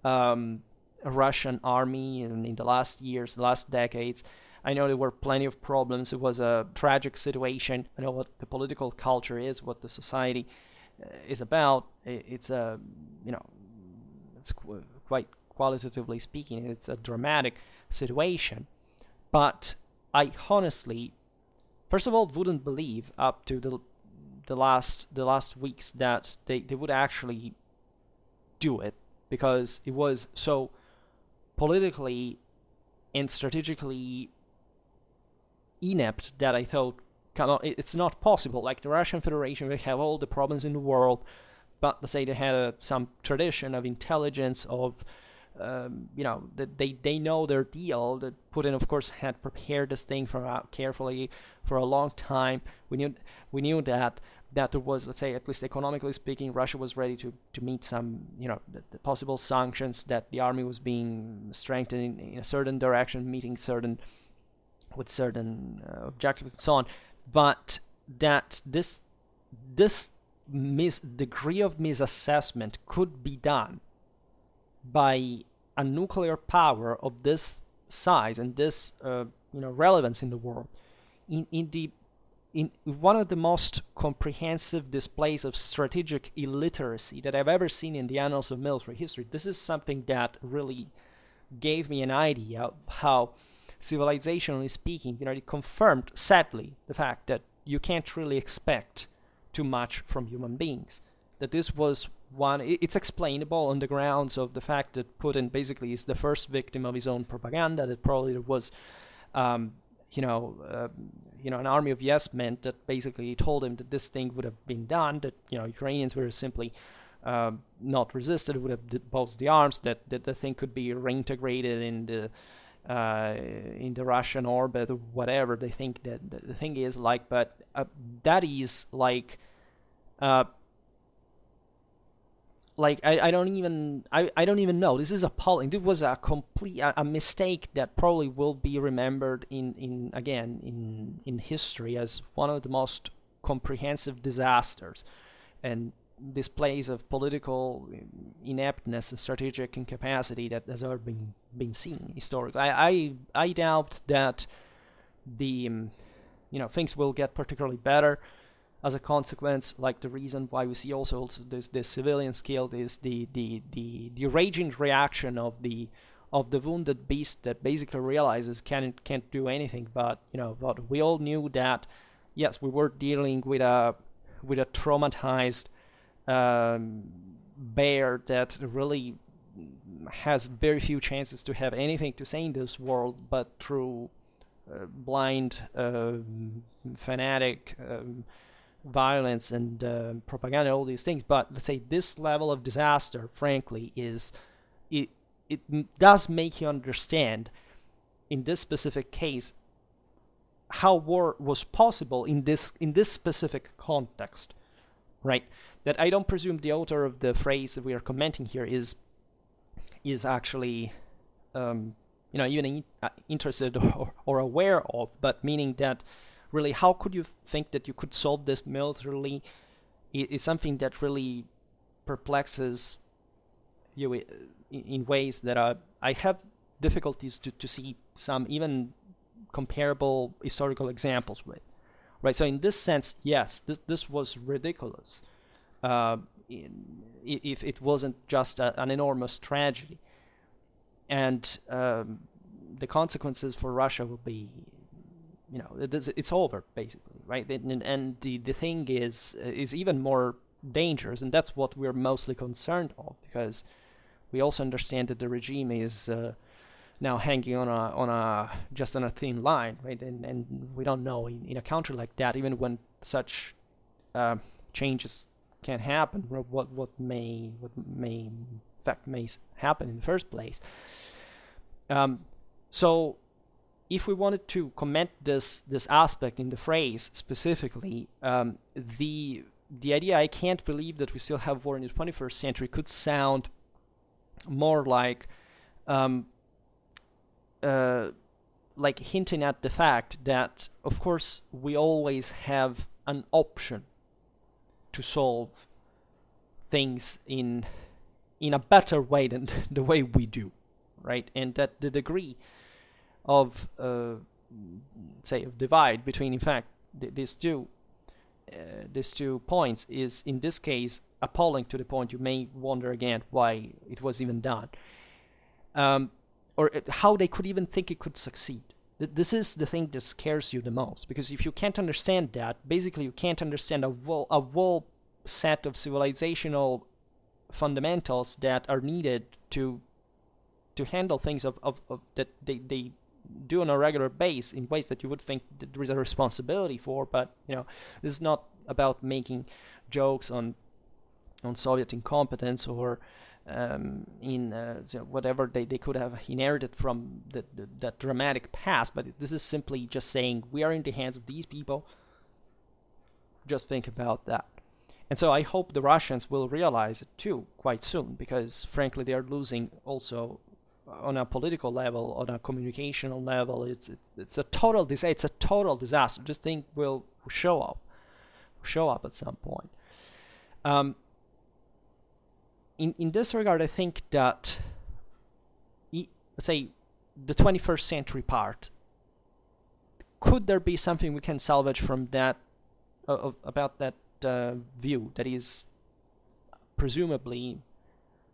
Russian army in the last years, the last decades. I know there were plenty of problems. It was a tragic situation. I know what the political culture is, what the society is about. It's quite qualitatively speaking, it's a dramatic situation. But I honestly, first of all, wouldn't believe up to the last weeks that they would actually do it, because it was so politically and strategically inept that I thought, come on, it's not possible. Like, the Russian Federation, they have all the problems in the world, but let's say they had some tradition of intelligence, of that they know their deal. That Putin, of course, had prepared this thing carefully for a long time. We knew that there was, let's say, at least economically speaking, Russia was ready to meet some, the possible sanctions, that the army was being strengthened in a certain direction, meeting certain objectives and so on. But that this degree of misassessment could be done by a nuclear power of this size and this relevance in the world, in one of the most comprehensive displays of strategic illiteracy that I've ever seen in the annals of military history. This is something that really gave me an idea of how, civilizationally speaking, it confirmed, sadly, the fact that you can't really expect too much from human beings. That this was it's explainable on the grounds of the fact that Putin basically is the first victim of his own propaganda, that probably there was an army of yes men that basically told him that this thing would have been done, that Ukrainians were simply not resisted, would have deposed the arms, that the thing could be reintegrated in the Russian orbit or whatever they think that the thing is like. But that is like I don't even know. This is appalling. This was a complete a mistake that probably will be remembered in history as one of the most comprehensive disasters and displays of political ineptness and strategic incapacity that has ever been seen historically. I doubt that the things will get particularly better as a consequence. Like, the reason why we see also this civilians killed is the raging reaction of the wounded beast that basically realizes can't do anything. But but we all knew that yes, we were dealing with a traumatized bear that really has very few chances to have anything to say in this world, but through blind fanatic violence and propaganda, all these things. But let's say this level of disaster, frankly, it does make you understand in this specific case how war was possible in this specific context, right? That I don't presume the author of the phrase that we are commenting here is actually even interested or aware of, but meaning that really, how could you think that you could solve this militarily? It's something that really perplexes you in ways that I have difficulties to see some even comparable historical examples with, right? So in this sense, yes, this was ridiculous. If it wasn't just an enormous tragedy, and the consequences for Russia will be, it's over basically, right? And the thing is even more dangerous, and that's what we're mostly concerned of, because we also understand that the regime is now hanging on a thin line, right? And we don't know in a country like that, even when such changes can happen, what may in fact may happen in the first place. So if we wanted to comment this aspect in the phrase specifically, the idea "I can't believe that we still have war in the 21st century" could sound more like hinting at the fact that, of course, we always have an option to solve things in a better way than the way we do, right? And that the degree of of divide between, in fact, these two points is in this case appalling, to the point you may wonder again why it was even done, or how they could even think it could succeed. This is the thing that scares you the most, because if you can't understand that, basically you can't understand a whole set of civilizational fundamentals that are needed to handle things of that they do on a regular basis in ways that you would think that there is a responsibility for. But this is not about making jokes on Soviet incompetence or whatever they could have inherited from that dramatic past. But this is simply just saying we are in the hands of these people. Just think about that. And so I hope the Russians will realize it too quite soon, because frankly they are losing also on a political level, on a communicational level. It's a total disaster. This thing will show up at some point. In this regard, I think that let's say the 21st century part, could there be something we can salvage from that about that view that is presumably,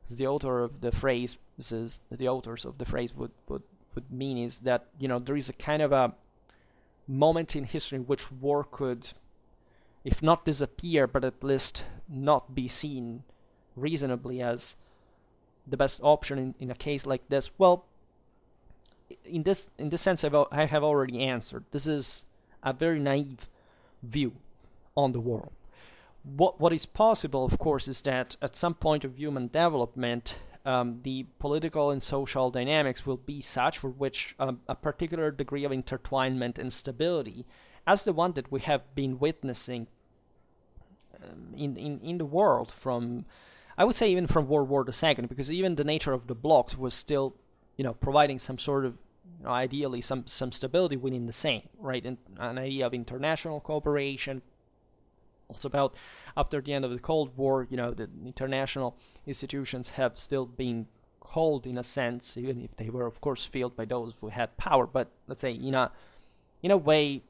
as the author of the phrase the authors of the phrase would mean, is that there is a kind of a moment in history in which war could, if not disappear, but at least not be seen reasonably as the best option in a case like this. Well, in this sense, I have already answered. This is a very naive view on the world. What is possible, of course, is that at some point of human development, the political and social dynamics will be such for which a particular degree of intertwinement and stability, as the one that we have been witnessing in the world from, I would say, even from World War II, because even the nature of the blocks was still, providing some sort of, ideally some stability within the same, right? And an idea of international cooperation. Also about after the end of the Cold War, the international institutions have still been cold in a sense, even if they were, of course, filled by those who had power. But let's say, in a way,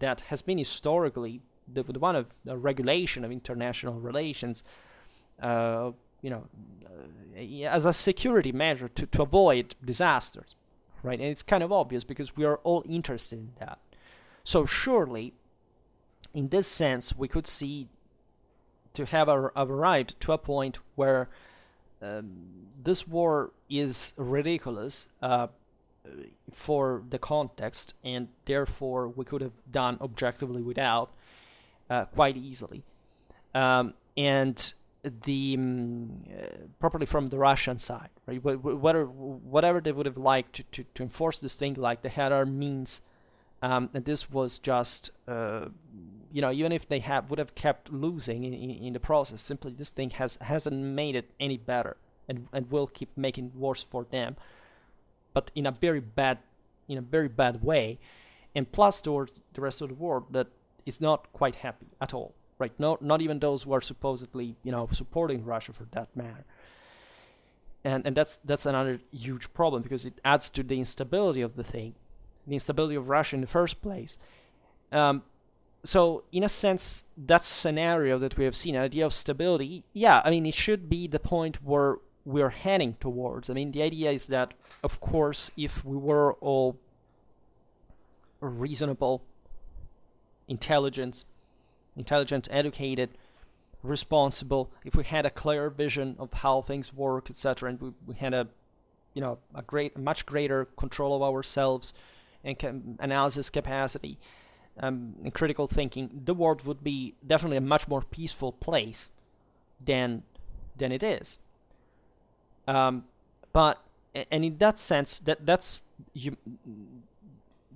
that has been historically the one of the regulation of international relations, as a security measure to avoid disasters, right? And it's kind of obvious because we are all interested in that. So surely, in this sense, we could see to have arrived to a point where this war is ridiculous for the context, and therefore we could have done objectively without quite easily. And the properly from the Russian side, right? Whatever they would have liked to enforce this thing, like they had our means. And this was just, even if they would have kept losing in the process, simply this thing hasn't made it any better, and will keep making it worse for them, but in a very bad way, and plus towards the rest of the world that is not quite happy at all, right? No, not even those who are supposedly, supporting Russia for that matter. And that's another huge problem, because it adds to the instability of the thing. The instability of Russia in the first place. So, in a sense, that scenario that we have seen, an idea of stability, it should be the point where we're heading towards. The idea is that, of course, if we were all reasonable, intelligent, educated, responsible, if we had a clear vision of how things work, etc., and we had a much greater control of ourselves, and analysis capacity, and critical thinking, the world would be definitely a much more peaceful place than it is. But in that sense, that's the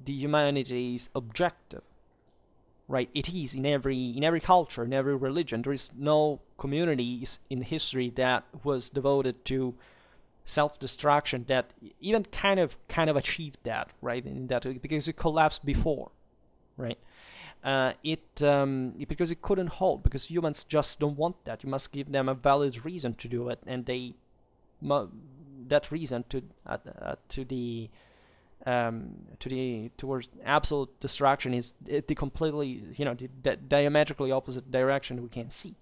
humanity's objective, right? It is in every culture, in every religion. There is no community in history that was devoted to self-destruction that even kind of achieved that, right? In that, because it collapsed before, right? Because it couldn't hold, because humans just don't want that. You must give them a valid reason to do it, and that reason towards absolute destruction is the completely, the diametrically opposite direction we can see.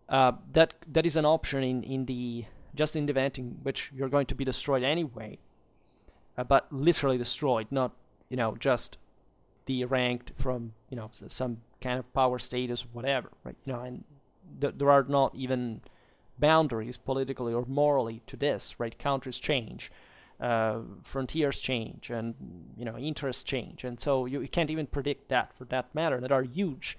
That is an option in the event in which you're going to be destroyed anyway, but literally destroyed, not just deranked from some kind of power status, whatever, right? And there are not even boundaries politically or morally to this, right? Countries change, frontiers change, and interests change, and so you can't even predict that, for that matter. There are huge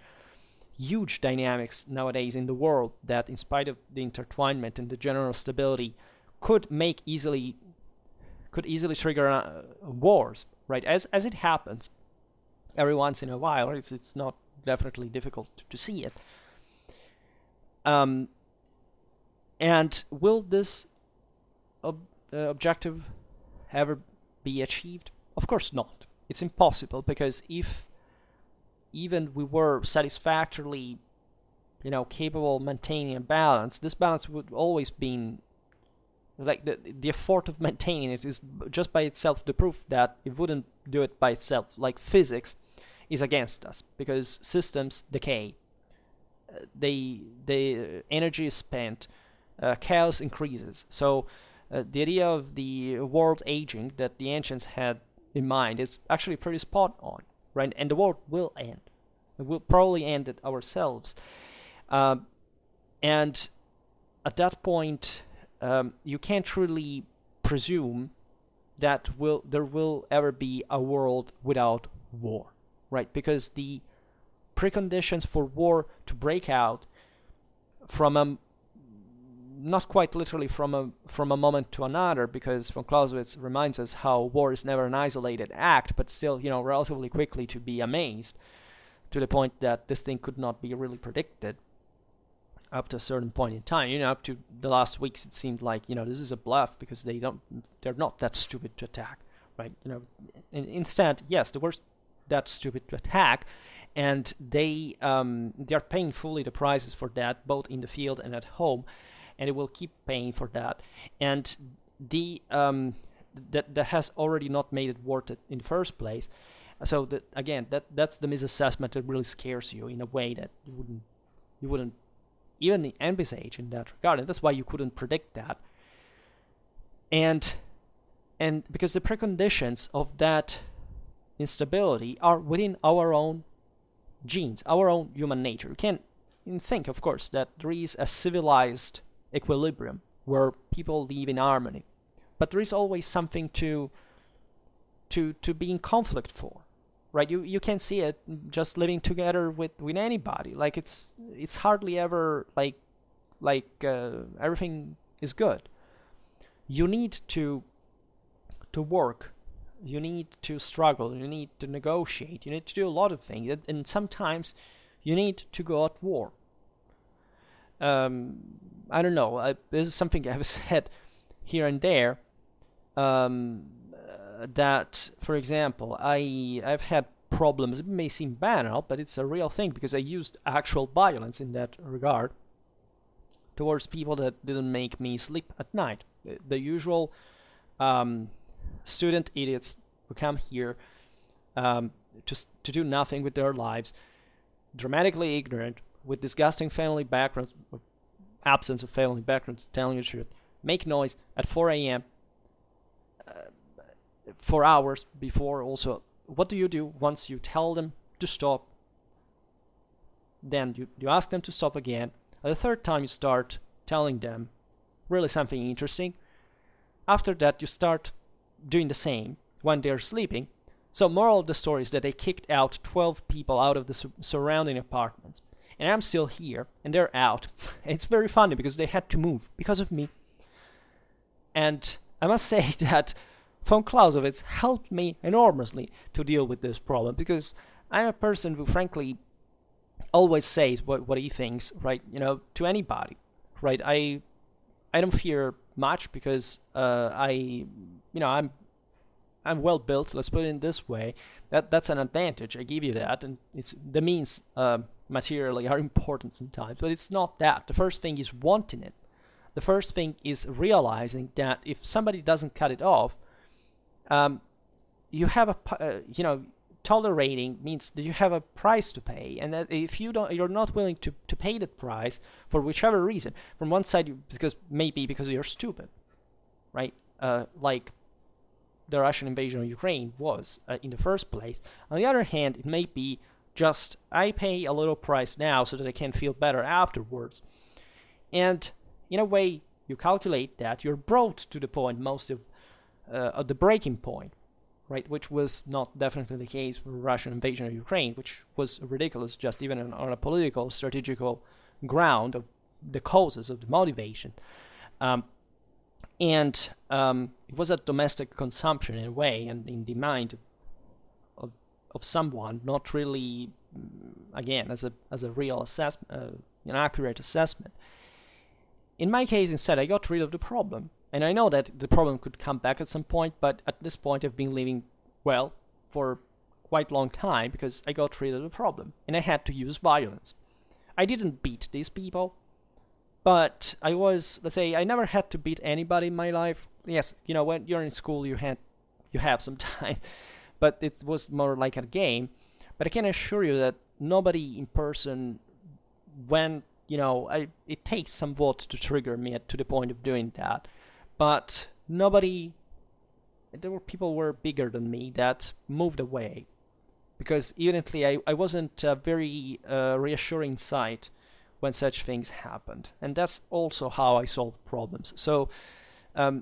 dynamics nowadays in the world that, in spite of the intertwinement and the general stability, could easily trigger wars, right? As it happens every once in a while. It's not definitely difficult to see it. And will this objective ever be achieved? Of course not. It's impossible, because if even we were satisfactorily, capable of maintaining a balance, this balance would always be, like, the effort of maintaining it is just by itself the proof that it wouldn't do it by itself. Like, physics is against us, because systems decay, the energy is spent, chaos increases. So the idea of the world aging that the ancients had in mind is actually pretty spot on, right? And the world will end. It will probably end it ourselves. And at that point, you can't really presume that there will ever be a world without war, right? Because the preconditions for war to break out from a, not quite literally from a moment to another, because von Clausewitz reminds us how war is never an isolated act, but still, relatively quickly to be amazed, to the point that this thing could not be really predicted up to a certain point in time. Up to the last weeks, it seemed like, this is a bluff, because they're not that stupid to attack, right? Instead, yes, they were that stupid to attack, and they are paying fully the prices for that, both in the field and at home, and it will keep paying for that. And that has already not made it worth it in the first place. So that's the misassessment that really scares you in a way that you wouldn't even envisage in that regard, and that's why you couldn't predict that. And because the preconditions of that instability are within our own genes, our own human nature. You can think, of course, that there is a civilized equilibrium where people live in harmony, but there is always something to be in conflict for, right? You can see it just living together with anybody. Like it's hardly ever like everything is good. You need to work. You need to struggle. You need to negotiate. You need to do a lot of things, and sometimes you need to go at war. I don't know. This is something I've said here and there. That, for example, I've had problems. It may seem banal, but it's a real thing, because I used actual violence in that regard towards people that didn't make me sleep at night. The usual student idiots who come here just to do nothing with their lives, dramatically ignorant, with disgusting family backgrounds, absence of family backgrounds, telling you the truth, make noise at 4 a.m. For hours before. Also, what do you do once you tell them to stop? Then you ask them to stop again. At the third time you start telling them really something interesting. After that you start doing the same when they're sleeping. So moral of the story is that they kicked out 12 people out of the surrounding apartments. And I'm still here, and they're out. And it's very funny because they had to move because of me. And I must say that von Clausewitz helped me enormously to deal with this problem, because I'm a person who frankly always says what he thinks, right? To anybody, right? I don't fear much, because I'm well built. Let's put it in this way. That's an advantage. I give you that, and it's the means materially are important sometimes, but it's not that. The first thing is wanting it. The first thing is realizing that if somebody doesn't cut it off, you have tolerating means that you have a price to pay, and that if you're not willing to pay that price for whichever reason. From one side, because you're stupid, right? Like the Russian invasion of Ukraine was in the first place. On the other hand, it may be just I pay a little price now so that I can feel better afterwards. And in a way, you calculate that you're brought to the point most of the breaking point, right? Which was not definitely the case for the Russian invasion of Ukraine, which was ridiculous, just even on a political, strategical ground of the causes of the motivation. And it was a domestic consumption in a way, and in the mind of someone, not really, again, as a real assessment, an accurate assessment. In my case, instead, I got rid of the problem. And I know that the problem could come back at some point, but at this point I've been living well for quite a long time because I got rid of the problem. And I had to use violence. I didn't beat these people, but I was, let's say, I never had to beat anybody in my life. Yes, when you're in school you have some time, but it was more like a game. But I can assure you that nobody in person, when, it takes some vote to trigger me to the point of doing that. But there were people who were bigger than me that moved away, because evidently I wasn't a very reassuring sight when such things happened. And that's also how I solve problems. So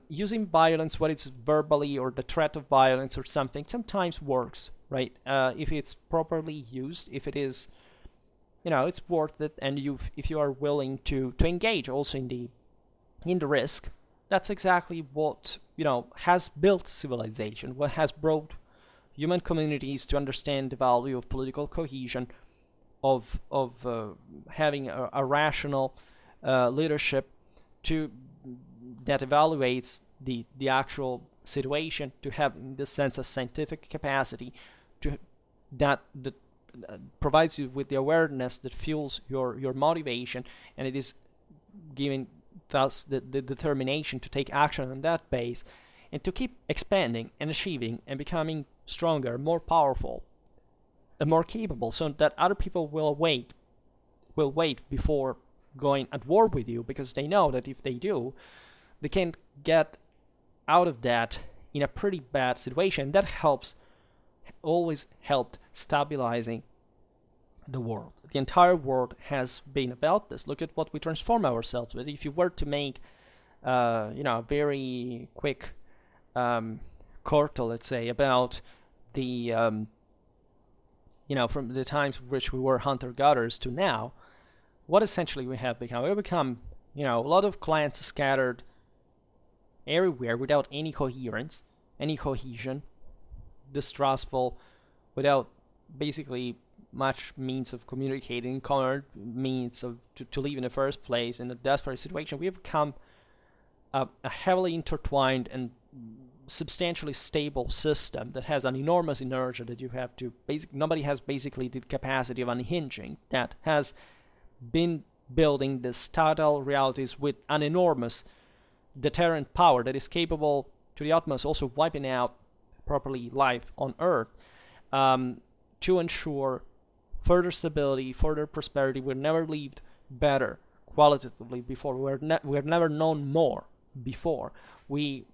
using violence, whether it's verbally or the threat of violence or something, sometimes works, right? If it's properly used, if it is it's worth it, and if you are willing to engage also in the risk, that's exactly what has built civilization, what has brought human communities to understand the value of political cohesion, of having a rational leadership that evaluates the actual situation, to have, in this sense, a scientific capacity that provides you with the awareness that fuels your motivation, and it is giving thus the determination to take action on that base, and to keep expanding and achieving and becoming stronger, more powerful, and more capable, so that other people will wait before going at war with you, because they know that if they do, they can get out of that in a pretty bad situation. That always helped stabilizing the world. The entire world has been about this. Look at what we transform ourselves with. If you were to make a very quick quarto, let's say, about the from the times in which we were hunter-gatherers to now, what essentially we have become? We've become, a lot of clans scattered everywhere without any coherence, any cohesion, distrustful, without basically much means of communicating, common means to live in the first place, in a desperate situation. We have become a heavily intertwined and substantially stable system that has an enormous inertia that you have to nobody has basically the capacity of unhinging, that has been building the statal realities with an enormous deterrent power that is capable to the utmost also wiping out properly life on Earth, to ensure further stability, further prosperity. We've never lived better qualitatively before. We've never known more before. We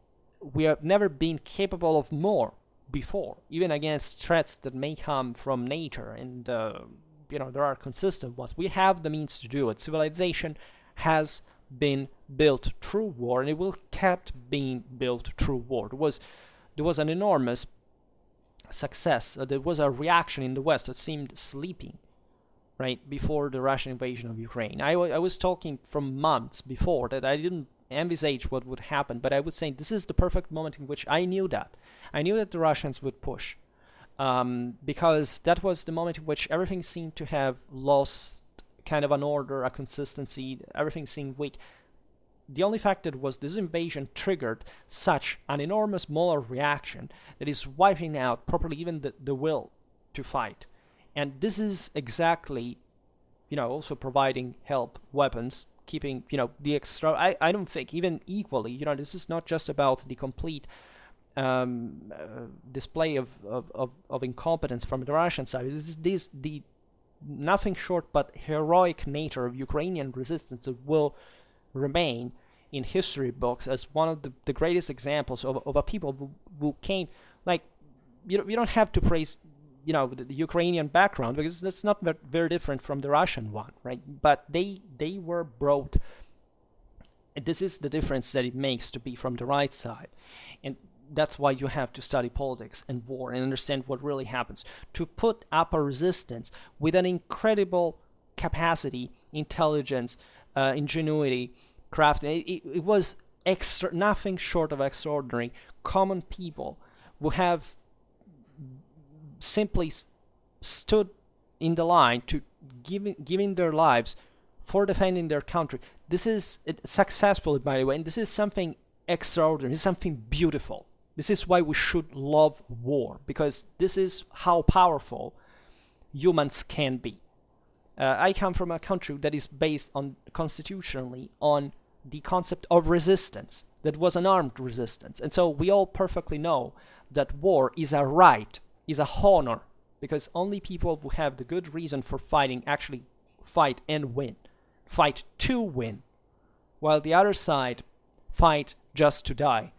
have never been capable of more before, even against threats that may come from nature, and there are consistent ones. We have the means to do it. Civilization has been built through war, and it will kept being built through war. There was an enormous success. There was a reaction in the West that seemed sleeping right before the Russian invasion of Ukraine. I was talking from months before that I didn't envisage what would happen, but I would say this is the perfect moment in which I knew that the Russians would push, because that was the moment in which everything seemed to have lost kind of an order, a consistency. Everything seemed weak. The only fact that was this invasion triggered such an enormous moral reaction that is wiping out properly even the will to fight. And this is exactly, also providing help, weapons, keeping, the extra. I don't think even equally, this is not just about the complete display of incompetence from the Russian side. This is the nothing short but heroic nature of Ukrainian resistance that will remain in history books as one of the greatest examples of a people who came, like, you don't have to praise the Ukrainian background, because that's not very different from the Russian one, right? But they were brought. This is the difference that it makes to be from the right side, and that's why you have to study politics and war and understand what really happens, to put up a resistance with an incredible capacity, intelligence, ingenuity, craft. It was nothing short of extraordinary. Common people who have simply stood in the line to giving their lives for defending their country. This is successful, by the way, and this is something extraordinary. This is something beautiful. This is why we should love war, because this is how powerful humans can be. I come from a country that is based constitutionally on the concept of resistance, that was an armed resistance. And so we all perfectly know that war is a right, is a honor, because only people who have the good reason for fighting actually fight and win, fight to win, while the other side fight just to die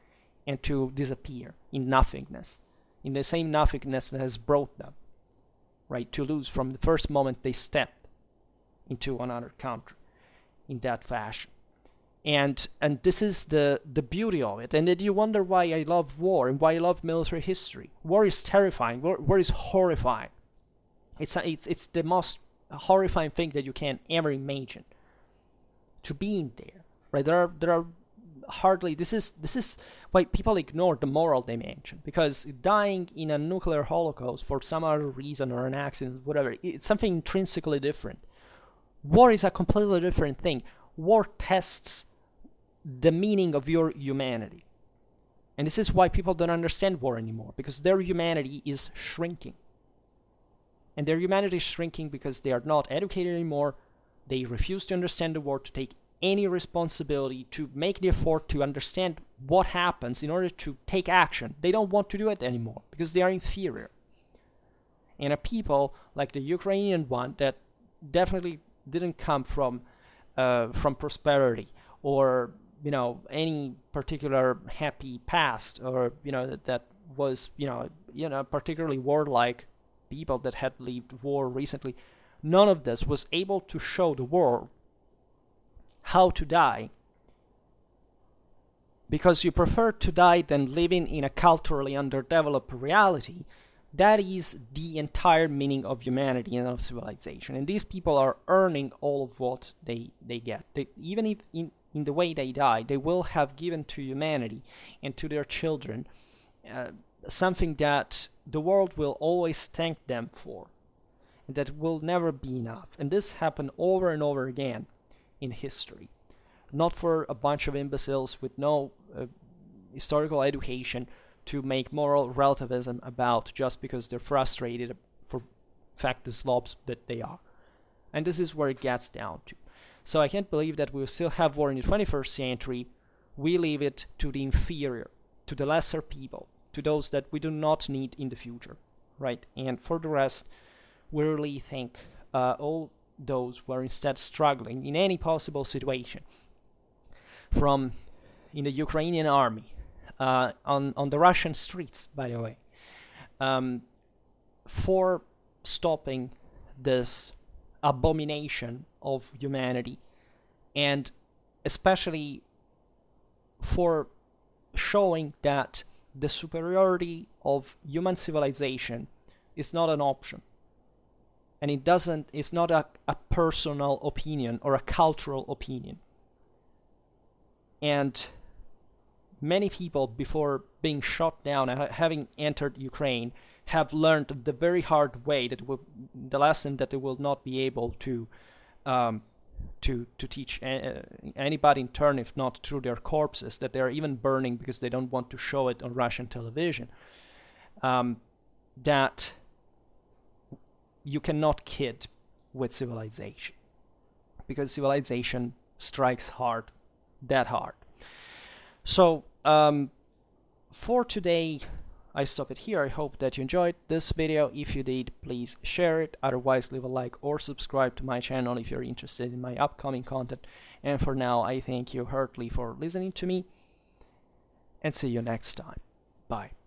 and to disappear in nothingness, in the same nothingness that has brought them, right, to lose from the first moment they stepped into another country in that fashion. And this is the beauty of it. And then you wonder why I love war and why I love military history. War is terrifying. War is horrifying. It's the most horrifying thing that you can ever imagine. To being there, right? There are hardly. This is why people ignore the moral dimension, because dying in a nuclear holocaust for some other reason or an accident, whatever, it's something intrinsically different. War is a completely different thing. War tests the meaning of your humanity. And this is why people don't understand war anymore, because their humanity is shrinking. And their humanity is shrinking because they are not educated anymore. They refuse to understand the war, to take any responsibility, to make the effort to understand what happens in order to take action. They don't want to do it anymore because they are inferior. And a people like the Ukrainian one that definitely didn't come from prosperity or any particular happy past, or that was particularly warlike people that had lived war recently. None of this was able to show the world how to die, because you prefer to die than living in a culturally underdeveloped reality. That is the entire meaning of humanity and of civilization. And these people are earning all of what they get. Even if in the way they die, they will have given to humanity and to their children something that the world will always thank them for, and that will never be enough. And this happened over and over again in history. Not for a bunch of imbeciles with no historical education to make moral relativism about just because they're frustrated for fact the slobs that they are. And this is where it gets down to. So I can't believe that we'll still have war in the 21st century. We leave it to the inferior, to the lesser people, to those that we do not need in the future, right? And for the rest, we really thank all those who are instead struggling in any possible situation, from in the Ukrainian army, on the Russian streets, by the way, for stopping this abomination of humanity, and especially for showing that the superiority of human civilization is not an option. And it's not a personal opinion or a cultural opinion. And many people, before being shot down and having entered Ukraine, have learned the very hard way, the lesson that they will not be able to teach anybody in turn, if not through their corpses, that they are even burning because they don't want to show it on Russian television. That you cannot kid with civilization, because civilization strikes hard, that hard. So for today, I stop it here. I hope that you enjoyed this video. If you did, please share it. Otherwise, leave a like or subscribe to my channel if you're interested in my upcoming content. And for now, I thank you heartily for listening to me, and see you next time. Bye.